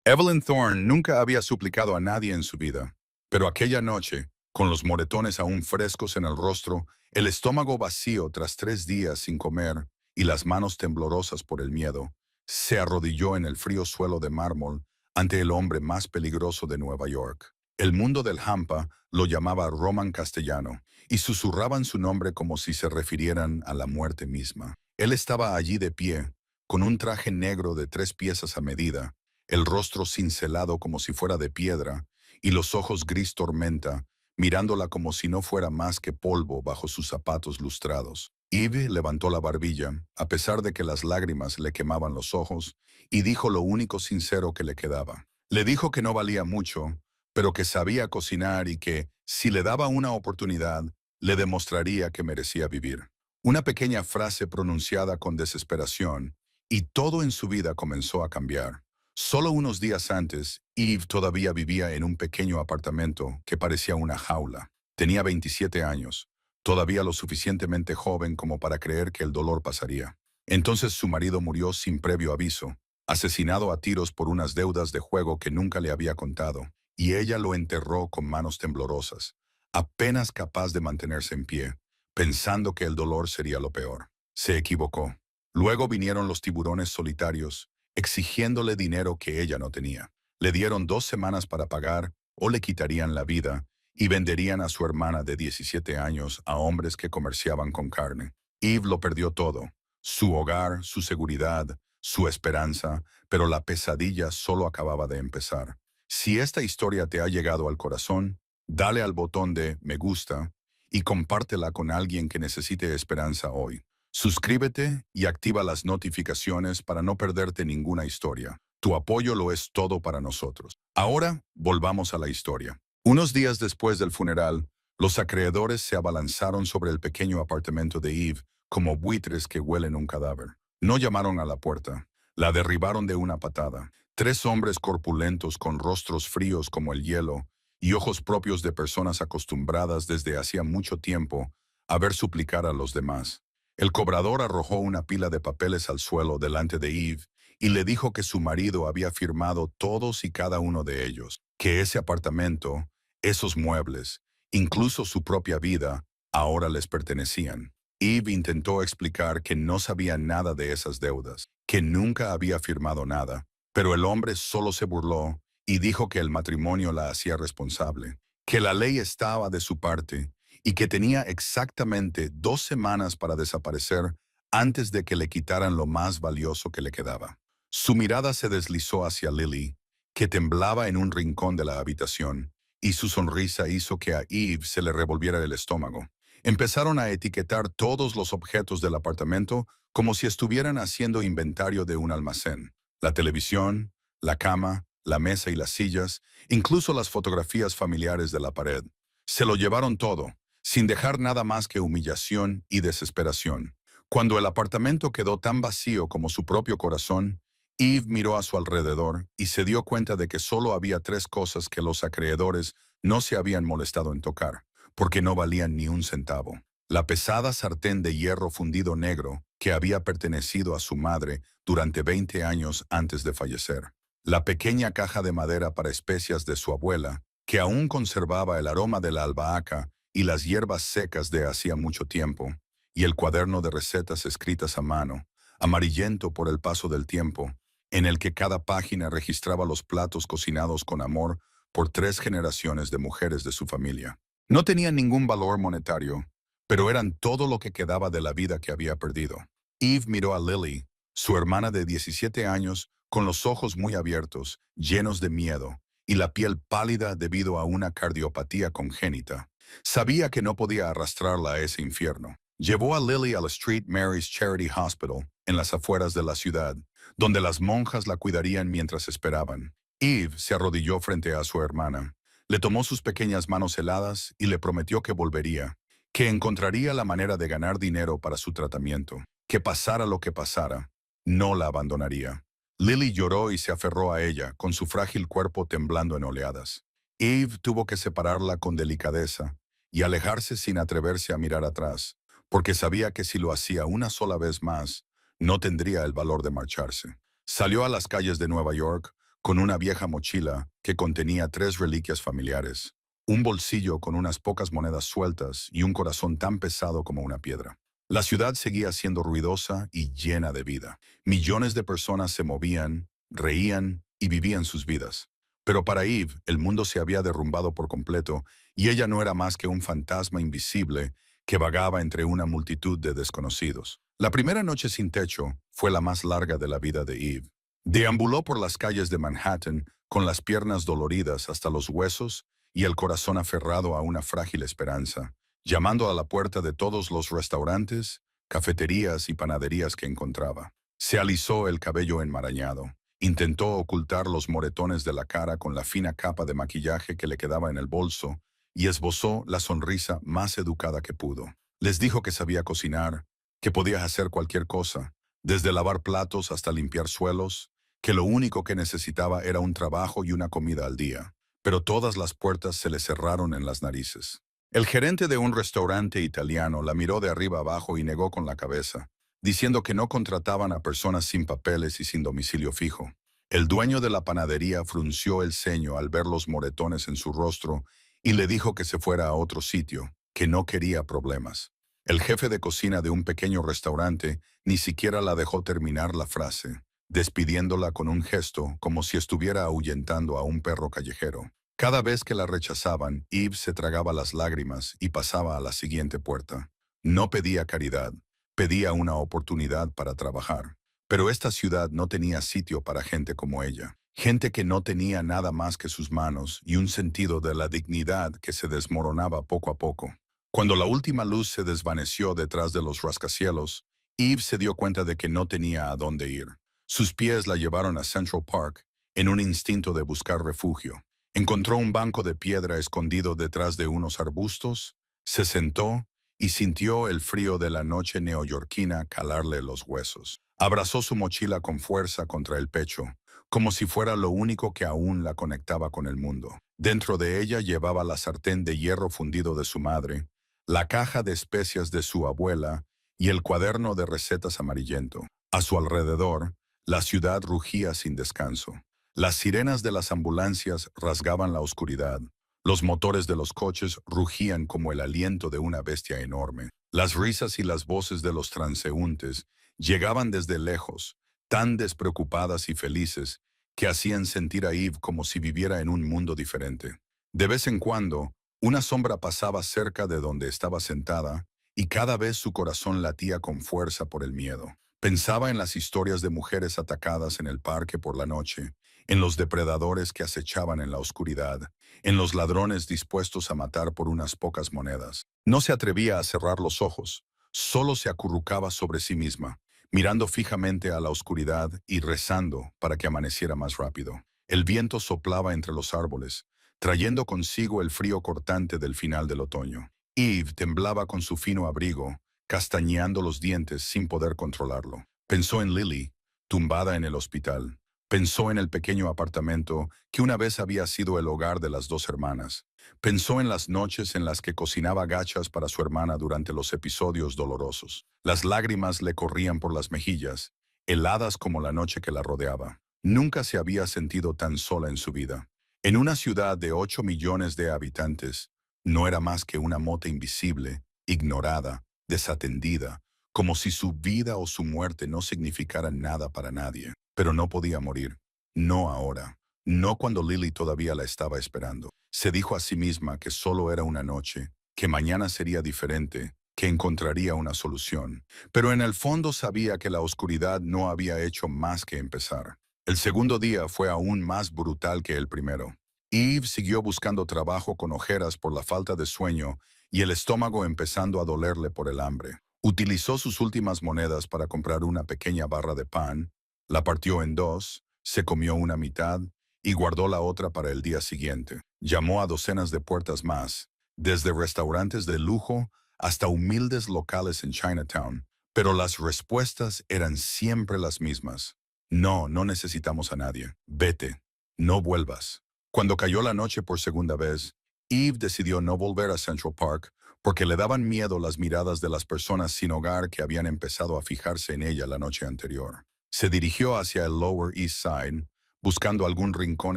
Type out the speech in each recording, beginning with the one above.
Evelyn Thorne nunca había suplicado a nadie en su vida, pero aquella noche, con los moretones aún frescos en el rostro, el estómago vacío tras 3 días sin comer y las manos temblorosas por el miedo, se arrodilló en el frío suelo de mármol ante el hombre más peligroso de Nueva York. El mundo del Hampa lo llamaba Roman Castellano y susurraban su nombre como si se refirieran a la muerte misma. Él estaba allí de pie, con un traje negro de 3 piezas a medida, el rostro cincelado como si fuera de piedra, y los ojos gris tormenta, mirándola como si no fuera más que polvo bajo sus zapatos lustrados. Eve levantó la barbilla, a pesar de que las lágrimas le quemaban los ojos, y dijo lo único sincero que le quedaba. Le dijo que no valía mucho, pero que sabía cocinar y que, si le daba una oportunidad, le demostraría que merecía vivir. Una pequeña frase pronunciada con desesperación, y todo en su vida comenzó a cambiar. Solo unos días antes, Eve todavía vivía en un pequeño apartamento que parecía una jaula. Tenía 27 años, todavía lo suficientemente joven como para creer que el dolor pasaría. Entonces su marido murió sin previo aviso, asesinado a tiros por unas deudas de juego que nunca le había contado, y ella lo enterró con manos temblorosas, apenas capaz de mantenerse en pie, pensando que el dolor sería lo peor. Se equivocó. Luego vinieron los tiburones solitarios, exigiéndole dinero que ella no tenía. Le dieron 2 semanas para pagar o le quitarían la vida y venderían a su hermana de 17 años a hombres que comerciaban con carne. Eve lo perdió todo, su hogar, su seguridad, su esperanza, pero la pesadilla solo acababa de empezar. Si esta historia te ha llegado al corazón, dale al botón de me gusta y compártela con alguien que necesite esperanza hoy. Suscríbete y activa las notificaciones para no perderte ninguna historia. Tu apoyo lo es todo para nosotros. Ahora, volvamos a la historia. Unos días después del funeral, los acreedores se abalanzaron sobre el pequeño apartamento de Eve como buitres que huelen un cadáver. No llamaron a la puerta. La derribaron de una patada. 3 hombres corpulentos con rostros fríos como el hielo y ojos propios de personas acostumbradas desde hacía mucho tiempo a ver suplicar a los demás. El cobrador arrojó una pila de papeles al suelo delante de Eve y le dijo que su marido había firmado todos y cada uno de ellos, que ese apartamento, esos muebles, incluso su propia vida, ahora les pertenecían. Eve intentó explicar que no sabía nada de esas deudas, que nunca había firmado nada, pero el hombre solo se burló y dijo que el matrimonio la hacía responsable, que la ley estaba de su parte y que tenía exactamente 2 semanas para desaparecer antes de que le quitaran lo más valioso que le quedaba. Su mirada se deslizó hacia Lily, que temblaba en un rincón de la habitación, y su sonrisa hizo que a Eve se le revolviera el estómago. Empezaron a etiquetar todos los objetos del apartamento como si estuvieran haciendo inventario de un almacén. La televisión, la cama, la mesa y las sillas, incluso las fotografías familiares de la pared. Se lo llevaron todo, sin dejar nada más que humillación y desesperación. Cuando el apartamento quedó tan vacío como su propio corazón, Eve miró a su alrededor y se dio cuenta de que solo había 3 cosas que los acreedores no se habían molestado en tocar, porque no valían ni un centavo. La pesada sartén de hierro fundido negro que había pertenecido a su madre durante 20 años antes de fallecer. La pequeña caja de madera para especias de su abuela, que aún conservaba el aroma de la albahaca y las hierbas secas de hacía mucho tiempo, y el cuaderno de recetas escritas a mano, amarillento por el paso del tiempo, en el que cada página registraba los platos cocinados con amor por 3 generaciones de mujeres de su familia. No tenían ningún valor monetario, pero eran todo lo que quedaba de la vida que había perdido. Eve miró a Lily, su hermana de 17 años, con los ojos muy abiertos, llenos de miedo, y la piel pálida debido a una cardiopatía congénita. Sabía que no podía arrastrarla a ese infierno. Llevó a Lily al St. Mary's Charity Hospital, en las afueras de la ciudad, donde las monjas la cuidarían mientras esperaban. Eve se arrodilló frente a su hermana. Le tomó sus pequeñas manos heladas y le prometió que volvería, que encontraría la manera de ganar dinero para su tratamiento, que pasara lo que pasara, no la abandonaría. Lily lloró y se aferró a ella, con su frágil cuerpo temblando en oleadas. Eve tuvo que separarla con delicadeza y alejarse sin atreverse a mirar atrás, porque sabía que si lo hacía una sola vez más, no tendría el valor de marcharse. Salió a las calles de Nueva York, con una vieja mochila que contenía 3 reliquias familiares, un bolsillo con unas pocas monedas sueltas y un corazón tan pesado como una piedra. La ciudad seguía siendo ruidosa y llena de vida. Millones de personas se movían, reían y vivían sus vidas. Pero para Eve, el mundo se había derrumbado por completo y ella no era más que un fantasma invisible que vagaba entre una multitud de desconocidos. La primera noche sin techo fue la más larga de la vida de Eve. Deambuló por las calles de Manhattan con las piernas doloridas hasta los huesos y el corazón aferrado a una frágil esperanza, llamando a la puerta de todos los restaurantes, cafeterías y panaderías que encontraba. Se alisó el cabello enmarañado. Intentó ocultar los moretones de la cara con la fina capa de maquillaje que le quedaba en el bolso y esbozó la sonrisa más educada que pudo. Les dijo que sabía cocinar, que podía hacer cualquier cosa, desde lavar platos hasta limpiar suelos, que lo único que necesitaba era un trabajo y una comida al día. Pero todas las puertas se le cerraron en las narices. El gerente de un restaurante italiano la miró de arriba abajo y negó con la cabeza, diciendo que no contrataban a personas sin papeles y sin domicilio fijo. El dueño de la panadería frunció el ceño al ver los moretones en su rostro y le dijo que se fuera a otro sitio, que no quería problemas. El jefe de cocina de un pequeño restaurante ni siquiera la dejó terminar la frase, despidiéndola con un gesto como si estuviera ahuyentando a un perro callejero. Cada vez que la rechazaban, Eve se tragaba las lágrimas y pasaba a la siguiente puerta. No pedía caridad, pedía una oportunidad para trabajar. Pero esta ciudad no tenía sitio para gente como ella. Gente que no tenía nada más que sus manos y un sentido de la dignidad que se desmoronaba poco a poco. Cuando la última luz se desvaneció detrás de los rascacielos, Eve se dio cuenta de que no tenía a dónde ir. Sus pies la llevaron a Central Park en un instinto de buscar refugio. Encontró un banco de piedra escondido detrás de unos arbustos, se sentó y sintió el frío de la noche neoyorquina calarle los huesos. Abrazó su mochila con fuerza contra el pecho, como si fuera lo único que aún la conectaba con el mundo. Dentro de ella llevaba la sartén de hierro fundido de su madre, la caja de especias de su abuela y el cuaderno de recetas amarillento. A su alrededor, la ciudad rugía sin descanso. Las sirenas de las ambulancias rasgaban la oscuridad. Los motores de los coches rugían como el aliento de una bestia enorme. Las risas y las voces de los transeúntes llegaban desde lejos, tan despreocupadas y felices, que hacían sentir a Eve como si viviera en un mundo diferente. De vez en cuando, una sombra pasaba cerca de donde estaba sentada, y cada vez su corazón latía con fuerza por el miedo. Pensaba en las historias de mujeres atacadas en el parque por la noche, en los depredadores que acechaban en la oscuridad, en los ladrones dispuestos a matar por unas pocas monedas. No se atrevía a cerrar los ojos, solo se acurrucaba sobre sí misma, mirando fijamente a la oscuridad y rezando para que amaneciera más rápido. El viento soplaba entre los árboles, trayendo consigo el frío cortante del final del otoño. Eve temblaba con su fino abrigo, castañeando los dientes sin poder controlarlo. Pensó en Lily, tumbada en el hospital. Pensó en el pequeño apartamento que una vez había sido el hogar de las dos hermanas. Pensó en las noches en las que cocinaba gachas para su hermana durante los episodios dolorosos. Las lágrimas le corrían por las mejillas, heladas como la noche que la rodeaba. Nunca se había sentido tan sola en su vida. En una ciudad de 8 millones de habitantes, no era más que una mota invisible, ignorada, desatendida, como si su vida o su muerte no significaran nada para nadie. Pero no podía morir. No ahora. No cuando Lily todavía la estaba esperando. Se dijo a sí misma que solo era una noche, que mañana sería diferente, que encontraría una solución. Pero en el fondo sabía que la oscuridad no había hecho más que empezar. El segundo día fue aún más brutal que el primero. Eve siguió buscando trabajo con ojeras por la falta de sueño y el estómago empezando a dolerle por el hambre. Utilizó sus últimas monedas para comprar una pequeña barra de pan, la partió en dos, se comió una mitad y guardó la otra para el día siguiente. Llamó a docenas de puertas más, desde restaurantes de lujo hasta humildes locales en Chinatown, pero las respuestas eran siempre las mismas. No, no necesitamos a nadie. Vete. No vuelvas. Cuando cayó la noche por segunda vez, Eve decidió no volver a Central Park porque le daban miedo las miradas de las personas sin hogar que habían empezado a fijarse en ella la noche anterior. Se dirigió hacia el Lower East Side, buscando algún rincón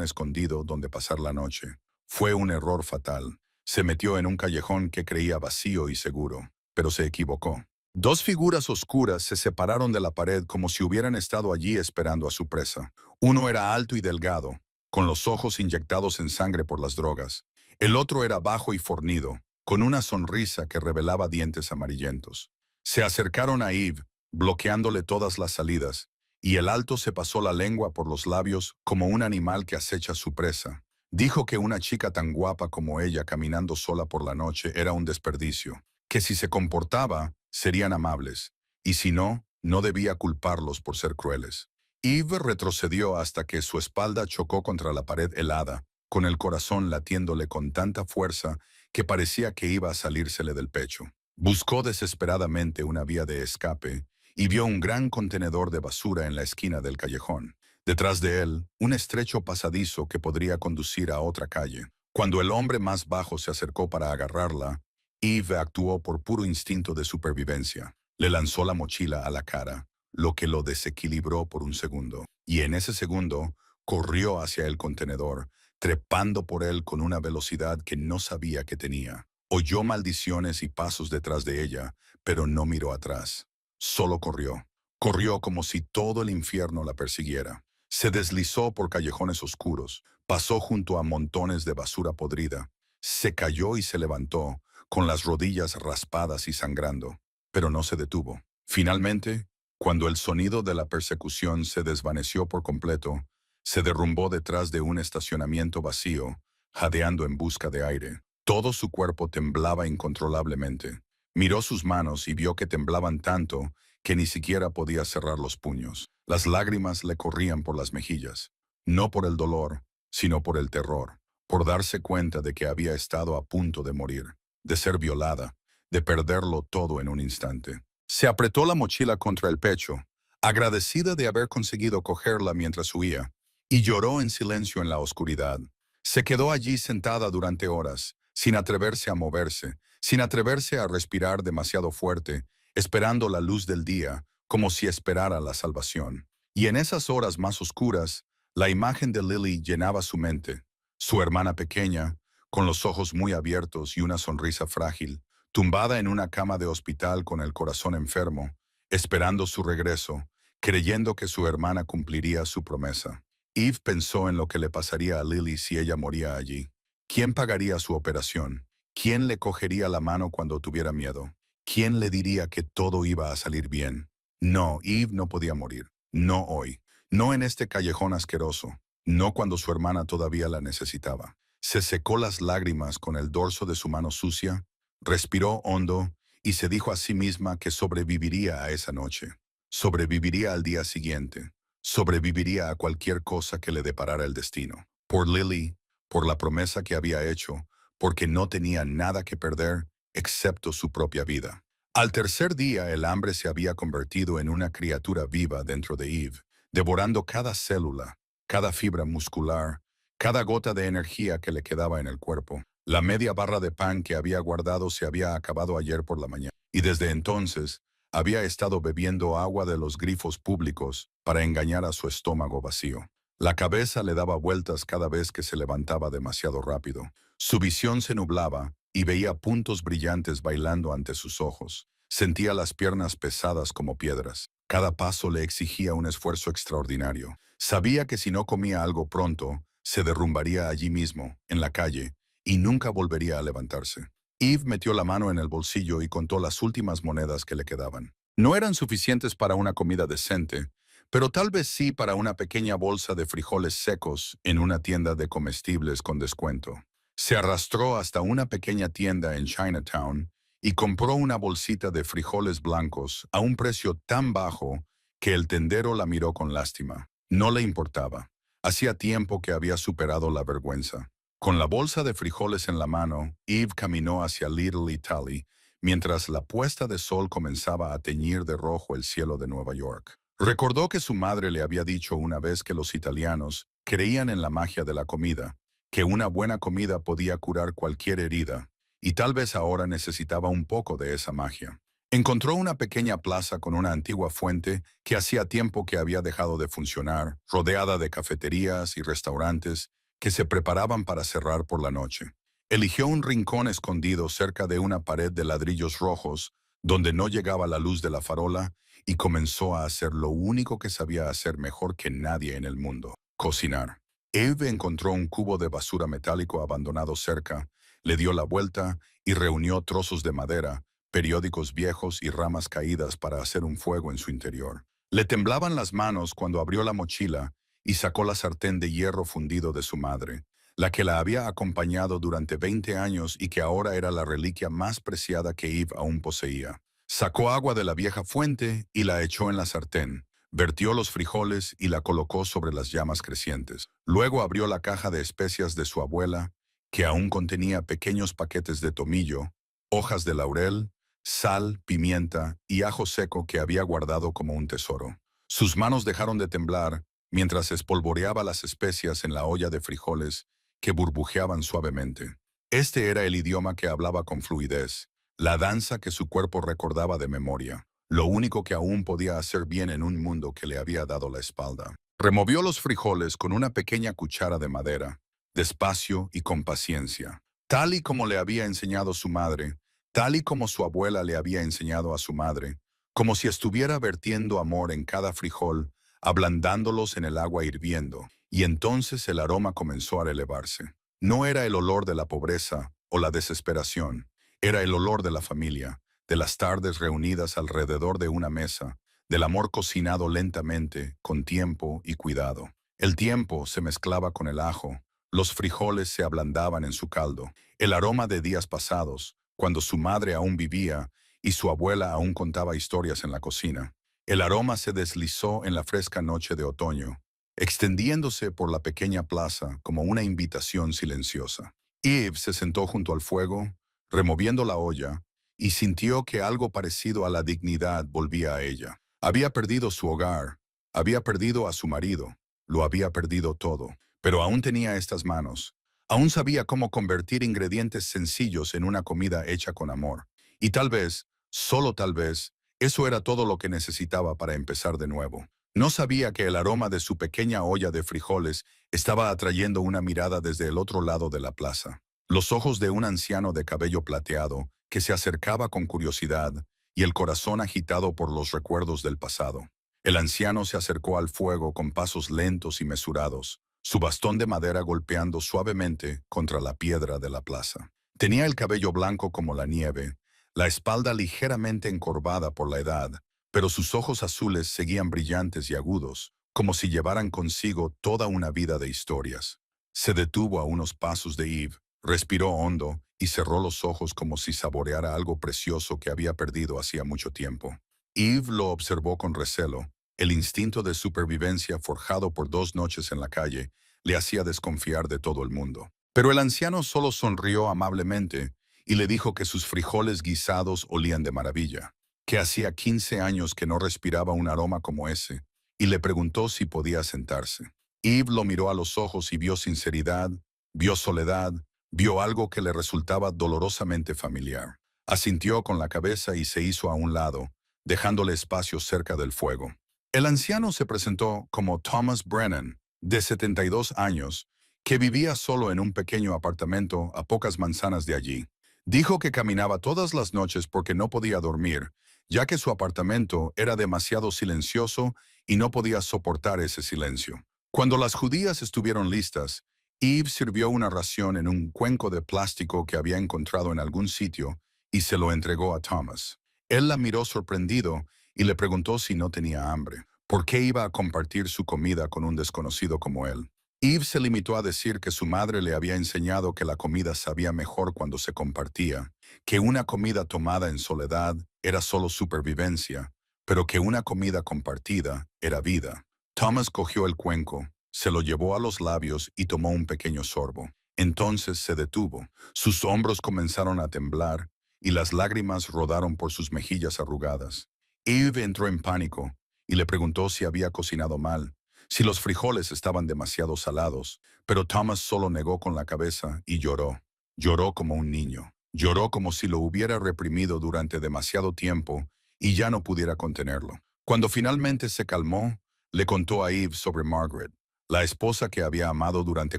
escondido donde pasar la noche. Fue un error fatal. Se metió en un callejón que creía vacío y seguro, pero se equivocó. Dos figuras oscuras se separaron de la pared como si hubieran estado allí esperando a su presa. Uno era alto y delgado, con los ojos inyectados en sangre por las drogas. El otro era bajo y fornido, con una sonrisa que revelaba dientes amarillentos. Se acercaron a Eve, bloqueándole todas las salidas, y el alto se pasó la lengua por los labios como un animal que acecha a su presa. Dijo que una chica tan guapa como ella caminando sola por la noche era un desperdicio, que si se comportaba, serían amables, y si no, no debía culparlos por ser crueles. Eve retrocedió hasta que su espalda chocó contra la pared helada, con el corazón latiéndole con tanta fuerza que parecía que iba a salírsele del pecho. Buscó desesperadamente una vía de escape y vio un gran contenedor de basura en la esquina del callejón. Detrás de él, un estrecho pasadizo que podría conducir a otra calle. Cuando el hombre más bajo se acercó para agarrarla, Eve actuó por puro instinto de supervivencia. Le lanzó la mochila a la cara, lo que lo desequilibró por un segundo. Y en ese segundo, corrió hacia el contenedor, trepando por él con una velocidad que no sabía que tenía. Oyó maldiciones y pasos detrás de ella, pero no miró atrás. Solo corrió. Corrió como si todo el infierno la persiguiera. Se deslizó por callejones oscuros, pasó junto a montones de basura podrida, se cayó y se levantó, con las rodillas raspadas y sangrando, pero no se detuvo. Finalmente, cuando el sonido de la persecución se desvaneció por completo, se derrumbó detrás de un estacionamiento vacío, jadeando en busca de aire. Todo su cuerpo temblaba incontrolablemente. Miró sus manos y vio que temblaban tanto que ni siquiera podía cerrar los puños. Las lágrimas le corrían por las mejillas, no por el dolor, sino por el terror, por darse cuenta de que había estado a punto de morir, de ser violada, de perderlo todo en un instante. Se apretó la mochila contra el pecho, agradecida de haber conseguido cogerla mientras huía, y lloró en silencio en la oscuridad. Se quedó allí sentada durante horas, sin atreverse a moverse, sin atreverse a respirar demasiado fuerte, esperando la luz del día, como si esperara la salvación. Y en esas horas más oscuras, la imagen de Lily llenaba su mente. Su hermana pequeña, con los ojos muy abiertos y una sonrisa frágil, tumbada en una cama de hospital con el corazón enfermo, esperando su regreso, creyendo que su hermana cumpliría su promesa. Eve pensó en lo que le pasaría a Lily si ella moría allí. ¿Quién pagaría su operación? ¿Quién le cogería la mano cuando tuviera miedo? ¿Quién le diría que todo iba a salir bien? No, Eve no podía morir. No hoy. No en este callejón asqueroso. No cuando su hermana todavía la necesitaba. Se secó las lágrimas con el dorso de su mano sucia, respiró hondo y se dijo a sí misma que sobreviviría a esa noche. Sobreviviría al día siguiente. Sobreviviría a cualquier cosa que le deparara el destino. Por Lily, por la promesa que había hecho, porque no tenía nada que perder excepto su propia vida. Al tercer día el hambre se había convertido en una criatura viva dentro de Eve, devorando cada célula, cada fibra muscular, cada gota de energía que le quedaba en el cuerpo. La media barra de pan que había guardado se había acabado ayer por la mañana, y desde entonces había estado bebiendo agua de los grifos públicos para engañar a su estómago vacío. La cabeza le daba vueltas cada vez que se levantaba demasiado rápido. Su visión se nublaba y veía puntos brillantes bailando ante sus ojos. Sentía las piernas pesadas como piedras. Cada paso le exigía un esfuerzo extraordinario. Sabía que si no comía algo pronto, se derrumbaría allí mismo, en la calle, y nunca volvería a levantarse. Eve metió la mano en el bolsillo y contó las últimas monedas que le quedaban. No eran suficientes para una comida decente, pero tal vez sí para una pequeña bolsa de frijoles secos en una tienda de comestibles con descuento. Se arrastró hasta una pequeña tienda en Chinatown y compró una bolsita de frijoles blancos a un precio tan bajo que el tendero la miró con lástima. No le importaba. Hacía tiempo que había superado la vergüenza. Con la bolsa de frijoles en la mano, Eve caminó hacia Little Italy, mientras la puesta de sol comenzaba a teñir de rojo el cielo de Nueva York. Recordó que su madre le había dicho una vez que los italianos creían en la magia de la comida, que una buena comida podía curar cualquier herida, y tal vez ahora necesitaba un poco de esa magia. Encontró una pequeña plaza con una antigua fuente que hacía tiempo que había dejado de funcionar, rodeada de cafeterías y restaurantes que se preparaban para cerrar por la noche. Eligió un rincón escondido cerca de una pared de ladrillos rojos, donde no llegaba la luz de la farola, y comenzó a hacer lo único que sabía hacer mejor que nadie en el mundo: cocinar. Eve encontró un cubo de basura metálico abandonado cerca, le dio la vuelta y reunió trozos de madera, periódicos viejos y ramas caídas para hacer un fuego en su interior. Le temblaban las manos cuando abrió la mochila y sacó la sartén de hierro fundido de su madre, la que la había acompañado durante 20 años y que ahora era la reliquia más preciada que Eve aún poseía. Sacó agua de la vieja fuente y la echó en la sartén. Vertió los frijoles y la colocó sobre las llamas crecientes. Luego abrió la caja de especias de su abuela, que aún contenía pequeños paquetes de tomillo, hojas de laurel, sal, pimienta y ajo seco que había guardado como un tesoro. Sus manos dejaron de temblar mientras espolvoreaba las especias en la olla de frijoles que burbujeaban suavemente. Este era el idioma que hablaba con fluidez, la danza que su cuerpo recordaba de memoria, lo único que aún podía hacer bien en un mundo que le había dado la espalda. Removió los frijoles con una pequeña cuchara de madera, despacio y con paciencia, tal y como le había enseñado su madre, tal y como su abuela le había enseñado a su madre, como si estuviera vertiendo amor en cada frijol, ablandándolos en el agua hirviendo, y entonces el aroma comenzó a elevarse. No era el olor de la pobreza o la desesperación, era el olor de la familia, de las tardes reunidas alrededor de una mesa, del amor cocinado lentamente, con tiempo y cuidado. El tiempo se mezclaba con el ajo, los frijoles se ablandaban en su caldo, el aroma de días pasados, cuando su madre aún vivía y su abuela aún contaba historias en la cocina. El aroma se deslizó en la fresca noche de otoño, extendiéndose por la pequeña plaza como una invitación silenciosa. Eve se sentó junto al fuego, removiendo la olla, y sintió que algo parecido a la dignidad volvía a ella. Había perdido su hogar, había perdido a su marido, lo había perdido todo, pero aún tenía estas manos. Aún sabía cómo convertir ingredientes sencillos en una comida hecha con amor. Y tal vez, solo tal vez, eso era todo lo que necesitaba para empezar de nuevo. No sabía que el aroma de su pequeña olla de frijoles estaba atrayendo una mirada desde el otro lado de la plaza. Los ojos de un anciano de cabello plateado que se acercaba con curiosidad y el corazón agitado por los recuerdos del pasado. El anciano se acercó al fuego con pasos lentos y mesurados, su bastón de madera golpeando suavemente contra la piedra de la plaza. Tenía el cabello blanco como la nieve, la espalda ligeramente encorvada por la edad, pero sus ojos azules seguían brillantes y agudos, como si llevaran consigo toda una vida de historias. Se detuvo a unos pasos de Eve, respiró hondo y cerró los ojos como si saboreara algo precioso que había perdido hacía mucho tiempo. Eve lo observó con recelo. El instinto de supervivencia forjado por 2 noches en la calle le hacía desconfiar de todo el mundo. Pero el anciano solo sonrió amablemente y le dijo que sus frijoles guisados olían de maravilla, que hacía 15 años que no respiraba un aroma como ese, y le preguntó si podía sentarse. Eve lo miró a los ojos y vio sinceridad, vio soledad, vio algo que le resultaba dolorosamente familiar. Asintió con la cabeza y se hizo a un lado, dejándole espacio cerca del fuego. El anciano se presentó como Thomas Brennan, de 72 años, que vivía solo en un pequeño apartamento a pocas manzanas de allí. Dijo que caminaba todas las noches porque no podía dormir, ya que su apartamento era demasiado silencioso y no podía soportar ese silencio. Cuando las judías estuvieron listas, Eve sirvió una ración en un cuenco de plástico que había encontrado en algún sitio y se lo entregó a Thomas. Él la miró sorprendido y le preguntó si no tenía hambre. ¿Por qué iba a compartir su comida con un desconocido como él? Eve se limitó a decir que su madre le había enseñado que la comida sabía mejor cuando se compartía, que una comida tomada en soledad era solo supervivencia, pero que una comida compartida era vida. Thomas cogió el cuenco, se lo llevó a los labios y tomó un pequeño sorbo. Entonces se detuvo. Sus hombros comenzaron a temblar y las lágrimas rodaron por sus mejillas arrugadas. Eve entró en pánico y le preguntó si había cocinado mal, si los frijoles estaban demasiado salados, pero Thomas solo negó con la cabeza y lloró. Lloró como un niño. Lloró como si lo hubiera reprimido durante demasiado tiempo y ya no pudiera contenerlo. Cuando finalmente se calmó, le contó a Eve sobre Margaret, la esposa que había amado durante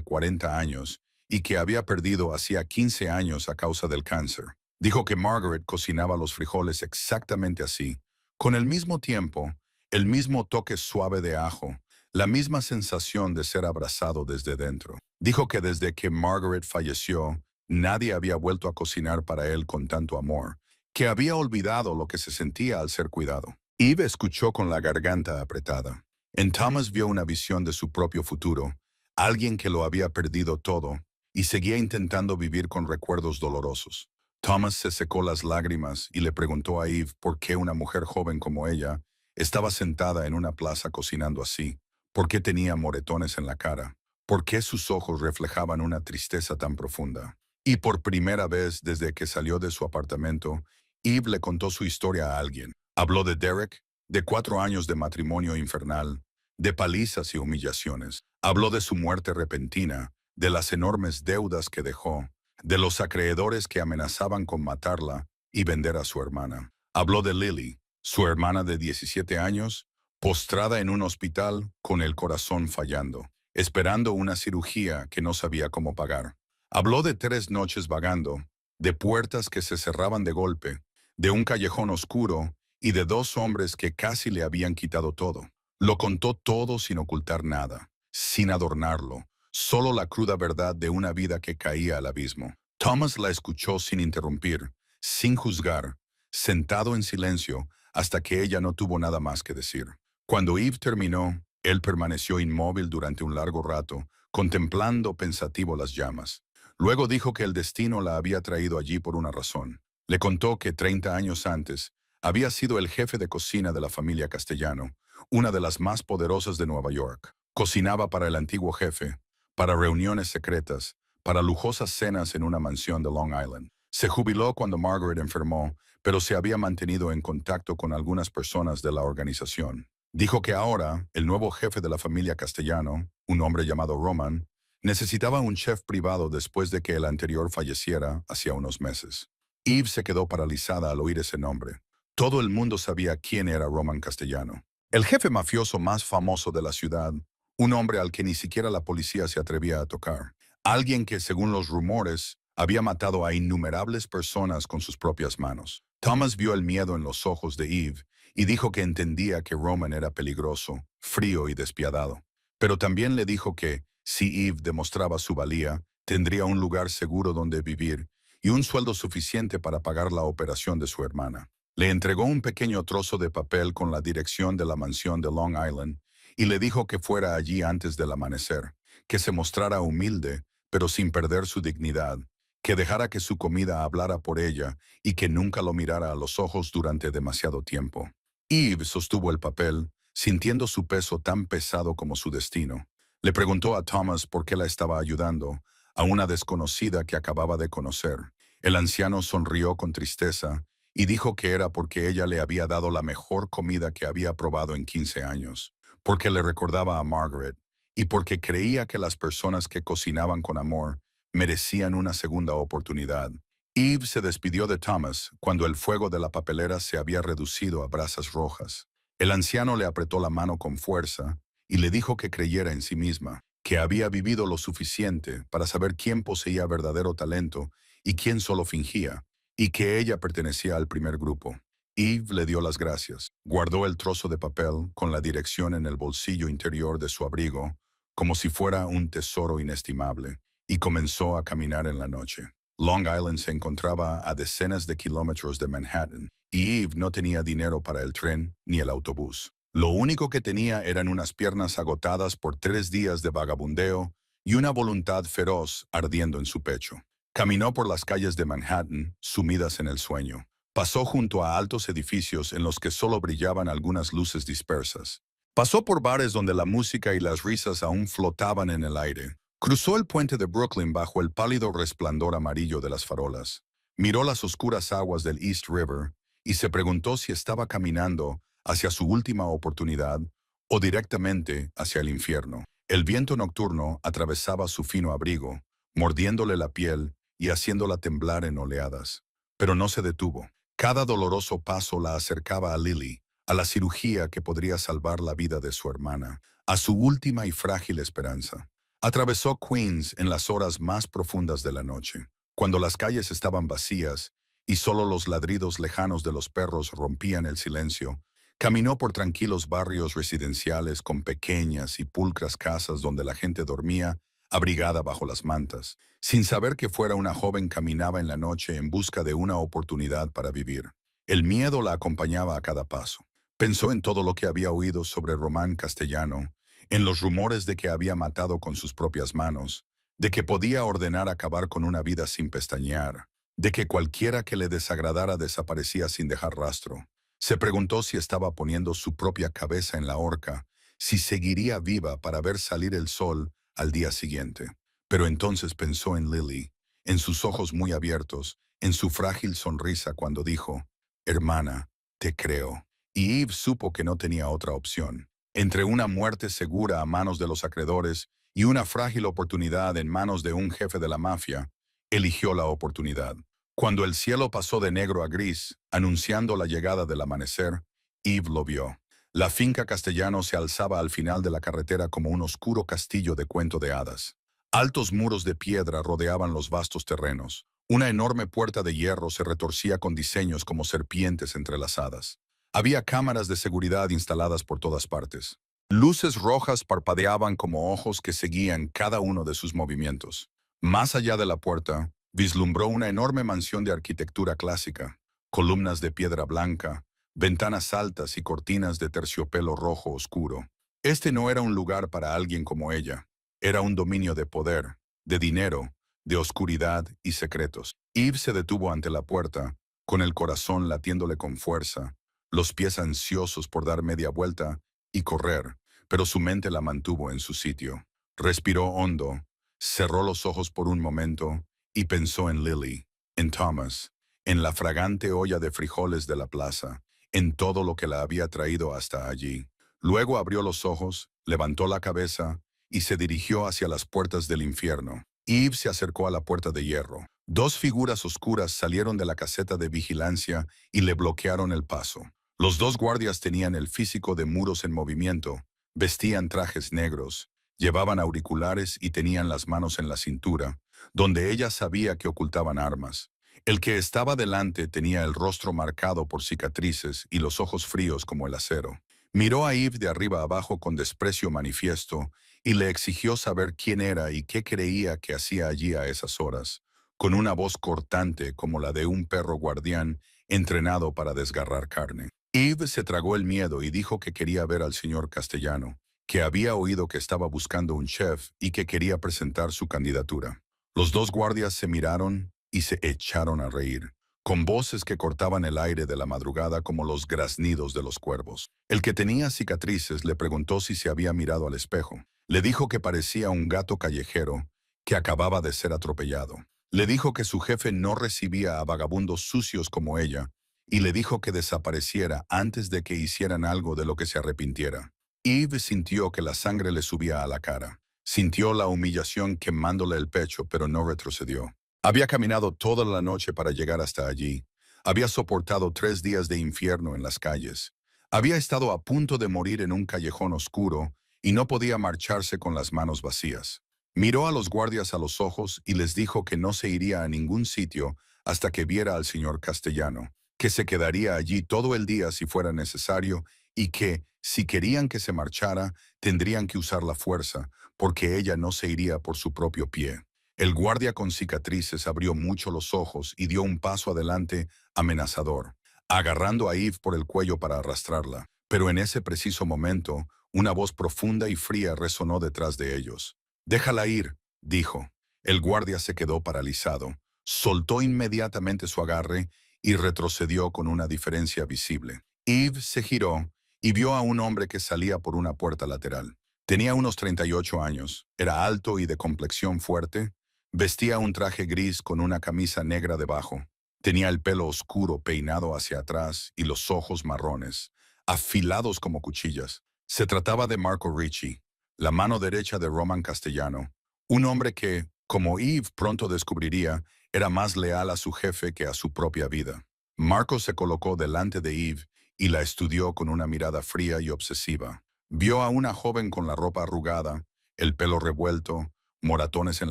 40 años y que había perdido hacía 15 años a causa del cáncer. Dijo que Margaret cocinaba los frijoles exactamente así, con el mismo tiempo, el mismo toque suave de ajo, la misma sensación de ser abrazado desde dentro. Dijo que desde que Margaret falleció, nadie había vuelto a cocinar para él con tanto amor, que había olvidado lo que se sentía al ser cuidado. Eve escuchó con la garganta apretada. En Thomas vio una visión de su propio futuro, alguien que lo había perdido todo y seguía intentando vivir con recuerdos dolorosos. Thomas se secó las lágrimas y le preguntó a Eve por qué una mujer joven como ella estaba sentada en una plaza cocinando así, por qué tenía moretones en la cara, por qué sus ojos reflejaban una tristeza tan profunda. Y por primera vez desde que salió de su apartamento, Eve le contó su historia a alguien. Habló de Derek, de 4 años de matrimonio infernal, de palizas y humillaciones. Habló de su muerte repentina, de las enormes deudas que dejó, de los acreedores que amenazaban con matarla y vender a su hermana. Habló de Lily, su hermana de 17 años, postrada en un hospital con el corazón fallando, esperando una cirugía que no sabía cómo pagar. Habló de 3 noches vagando, de puertas que se cerraban de golpe, de un callejón oscuro y de 2 hombres que casi le habían quitado todo. Lo contó todo sin ocultar nada, sin adornarlo, solo la cruda verdad de una vida que caía al abismo. Thomas la escuchó sin interrumpir, sin juzgar, sentado en silencio hasta que ella no tuvo nada más que decir. Cuando Eve terminó, él permaneció inmóvil durante un largo rato, contemplando pensativo las llamas. Luego dijo que el destino la había traído allí por una razón. Le contó que 30 años antes había sido el jefe de cocina de la familia Castellano, una de las más poderosas de Nueva York. Cocinaba para el antiguo jefe, para reuniones secretas, para lujosas cenas en una mansión de Long Island. Se jubiló cuando Margaret enfermó, pero se había mantenido en contacto con algunas personas de la organización. Dijo que ahora, el nuevo jefe de la familia Castellano, un hombre llamado Roman, necesitaba un chef privado después de que el anterior falleciera hacía unos meses. Eve se quedó paralizada al oír ese nombre. Todo el mundo sabía quién era Roman Castellano. El jefe mafioso más famoso de la ciudad, un hombre al que ni siquiera la policía se atrevía a tocar. Alguien que, según los rumores, había matado a innumerables personas con sus propias manos. Thomas vio el miedo en los ojos de Eve y dijo que entendía que Roman era peligroso, frío y despiadado. Pero también le dijo que, si Eve demostraba su valía, tendría un lugar seguro donde vivir y un sueldo suficiente para pagar la operación de su hermana. Le entregó un pequeño trozo de papel con la dirección de la mansión de Long Island y le dijo que fuera allí antes del amanecer, que se mostrara humilde, pero sin perder su dignidad, que dejara que su comida hablara por ella y que nunca lo mirara a los ojos durante demasiado tiempo. Eve sostuvo el papel, sintiendo su peso tan pesado como su destino. Le preguntó a Thomas por qué la estaba ayudando, a una desconocida que acababa de conocer. El anciano sonrió con tristeza y dijo que era porque ella le había dado la mejor comida que había probado en 15 años, porque le recordaba a Margaret y porque creía que las personas que cocinaban con amor merecían una segunda oportunidad. Eve se despidió de Thomas cuando el fuego de la papelera se había reducido a brasas rojas. El anciano le apretó la mano con fuerza y le dijo que creyera en sí misma, que había vivido lo suficiente para saber quién poseía verdadero talento y quién solo fingía, y que ella pertenecía al primer grupo. Eve le dio las gracias, guardó el trozo de papel con la dirección en el bolsillo interior de su abrigo, como si fuera un tesoro inestimable, y comenzó a caminar en la noche. Long Island se encontraba a decenas de kilómetros de Manhattan, y Eve no tenía dinero para el tren ni el autobús. Lo único que tenía eran unas piernas agotadas por 3 días de vagabundeo y una voluntad feroz ardiendo en su pecho. Caminó por las calles de Manhattan, sumidas en el sueño. Pasó junto a altos edificios en los que solo brillaban algunas luces dispersas. Pasó por bares donde la música y las risas aún flotaban en el aire. Cruzó el puente de Brooklyn bajo el pálido resplandor amarillo de las farolas. Miró las oscuras aguas del East River y se preguntó si estaba caminando hacia su última oportunidad o directamente hacia el infierno. El viento nocturno atravesaba su fino abrigo, mordiéndole la piel y haciéndola temblar en oleadas. Pero no se detuvo. Cada doloroso paso la acercaba a Lily, a la cirugía que podría salvar la vida de su hermana, a su última y frágil esperanza. Atravesó Queens en las horas más profundas de la noche, cuando las calles estaban vacías y solo los ladridos lejanos de los perros rompían el silencio. Caminó por tranquilos barrios residenciales con pequeñas y pulcras casas donde la gente dormía, abrigada bajo las mantas. Sin saber que fuera una joven caminaba en la noche en busca de una oportunidad para vivir. El miedo la acompañaba a cada paso. Pensó en todo lo que había oído sobre Román Castellano, en los rumores de que había matado con sus propias manos, de que podía ordenar acabar con una vida sin pestañear, de que cualquiera que le desagradara desaparecía sin dejar rastro. Se preguntó si estaba poniendo su propia cabeza en la horca, si seguiría viva para ver salir el sol al día siguiente. Pero entonces pensó en Lily, en sus ojos muy abiertos, en su frágil sonrisa cuando dijo, «Hermana, te creo». Y Eve supo que no tenía otra opción. Entre una muerte segura a manos de los acreedores y una frágil oportunidad en manos de un jefe de la mafia, eligió la oportunidad. Cuando el cielo pasó de negro a gris, anunciando la llegada del amanecer, Eve lo vio. La finca Castellano se alzaba al final de la carretera como un oscuro castillo de cuento de hadas. Altos muros de piedra rodeaban los vastos terrenos. Una enorme puerta de hierro se retorcía con diseños como serpientes entrelazadas. Había cámaras de seguridad instaladas por todas partes. Luces rojas parpadeaban como ojos que seguían cada uno de sus movimientos. Más allá de la puerta, vislumbró una enorme mansión de arquitectura clásica, columnas de piedra blanca, ventanas altas y cortinas de terciopelo rojo oscuro. Este no era un lugar para alguien como ella. Era un dominio de poder, de dinero, de oscuridad y secretos. Eve se detuvo ante la puerta, con el corazón latiéndole con fuerza, los pies ansiosos por dar media vuelta y correr, pero su mente la mantuvo en su sitio. Respiró hondo, cerró los ojos por un momento y pensó en Lily, en Thomas, en la fragante olla de frijoles de la plaza, en todo lo que la había traído hasta allí. Luego abrió los ojos, levantó la cabeza y se dirigió hacia las puertas del infierno. Eve se acercó a la puerta de hierro. Dos figuras oscuras salieron de la caseta de vigilancia y le bloquearon el paso. Los dos guardias tenían el físico de muros en movimiento, vestían trajes negros, llevaban auriculares y tenían las manos en la cintura, donde ella sabía que ocultaban armas. El que estaba delante tenía el rostro marcado por cicatrices y los ojos fríos como el acero. Miró a Eve de arriba abajo con desprecio manifiesto y le exigió saber quién era y qué creía que hacía allí a esas horas, con una voz cortante como la de un perro guardián entrenado para desgarrar carne. Eve se tragó el miedo y dijo que quería ver al señor Castellano, que había oído que estaba buscando un chef y que quería presentar su candidatura. Los dos guardias se miraron y se echaron a reír, con voces que cortaban el aire de la madrugada como los graznidos de los cuervos. El que tenía cicatrices le preguntó si se había mirado al espejo. Le dijo que parecía un gato callejero que acababa de ser atropellado. Le dijo que su jefe no recibía a vagabundos sucios como ella, y le dijo que desapareciera antes de que hicieran algo de lo que se arrepintiera. Eve sintió que la sangre le subía a la cara. Sintió la humillación quemándole el pecho, pero no retrocedió. Había caminado toda la noche para llegar hasta allí. Había soportado 3 días de infierno en las calles. Había estado a punto de morir en un callejón oscuro y no podía marcharse con las manos vacías. Miró a los guardias a los ojos y les dijo que no se iría a ningún sitio hasta que viera al señor Castellano, que se quedaría allí todo el día si fuera necesario y que, si querían que se marchara, tendrían que usar la fuerza, porque ella no se iría por su propio pie. El guardia con cicatrices abrió mucho los ojos y dio un paso adelante amenazador, agarrando a Eve por el cuello para arrastrarla. Pero en ese preciso momento, una voz profunda y fría resonó detrás de ellos. «Déjala ir», dijo. El guardia se quedó paralizado, soltó inmediatamente su agarre y retrocedió con una diferencia visible. Eve se giró y vio a un hombre que salía por una puerta lateral. Tenía unos 38 años, era alto y de complexión fuerte, vestía un traje gris con una camisa negra debajo. Tenía el pelo oscuro peinado hacia atrás y los ojos marrones, afilados como cuchillas. Se trataba de Marco Ricci, la mano derecha de Román Castellano, un hombre que, como Eve pronto descubriría, Era más leal a su jefe que a su propia vida. Marcos se colocó delante de Eve y la estudió con una mirada fría y obsesiva. Vio a una joven con la ropa arrugada, el pelo revuelto, moratones en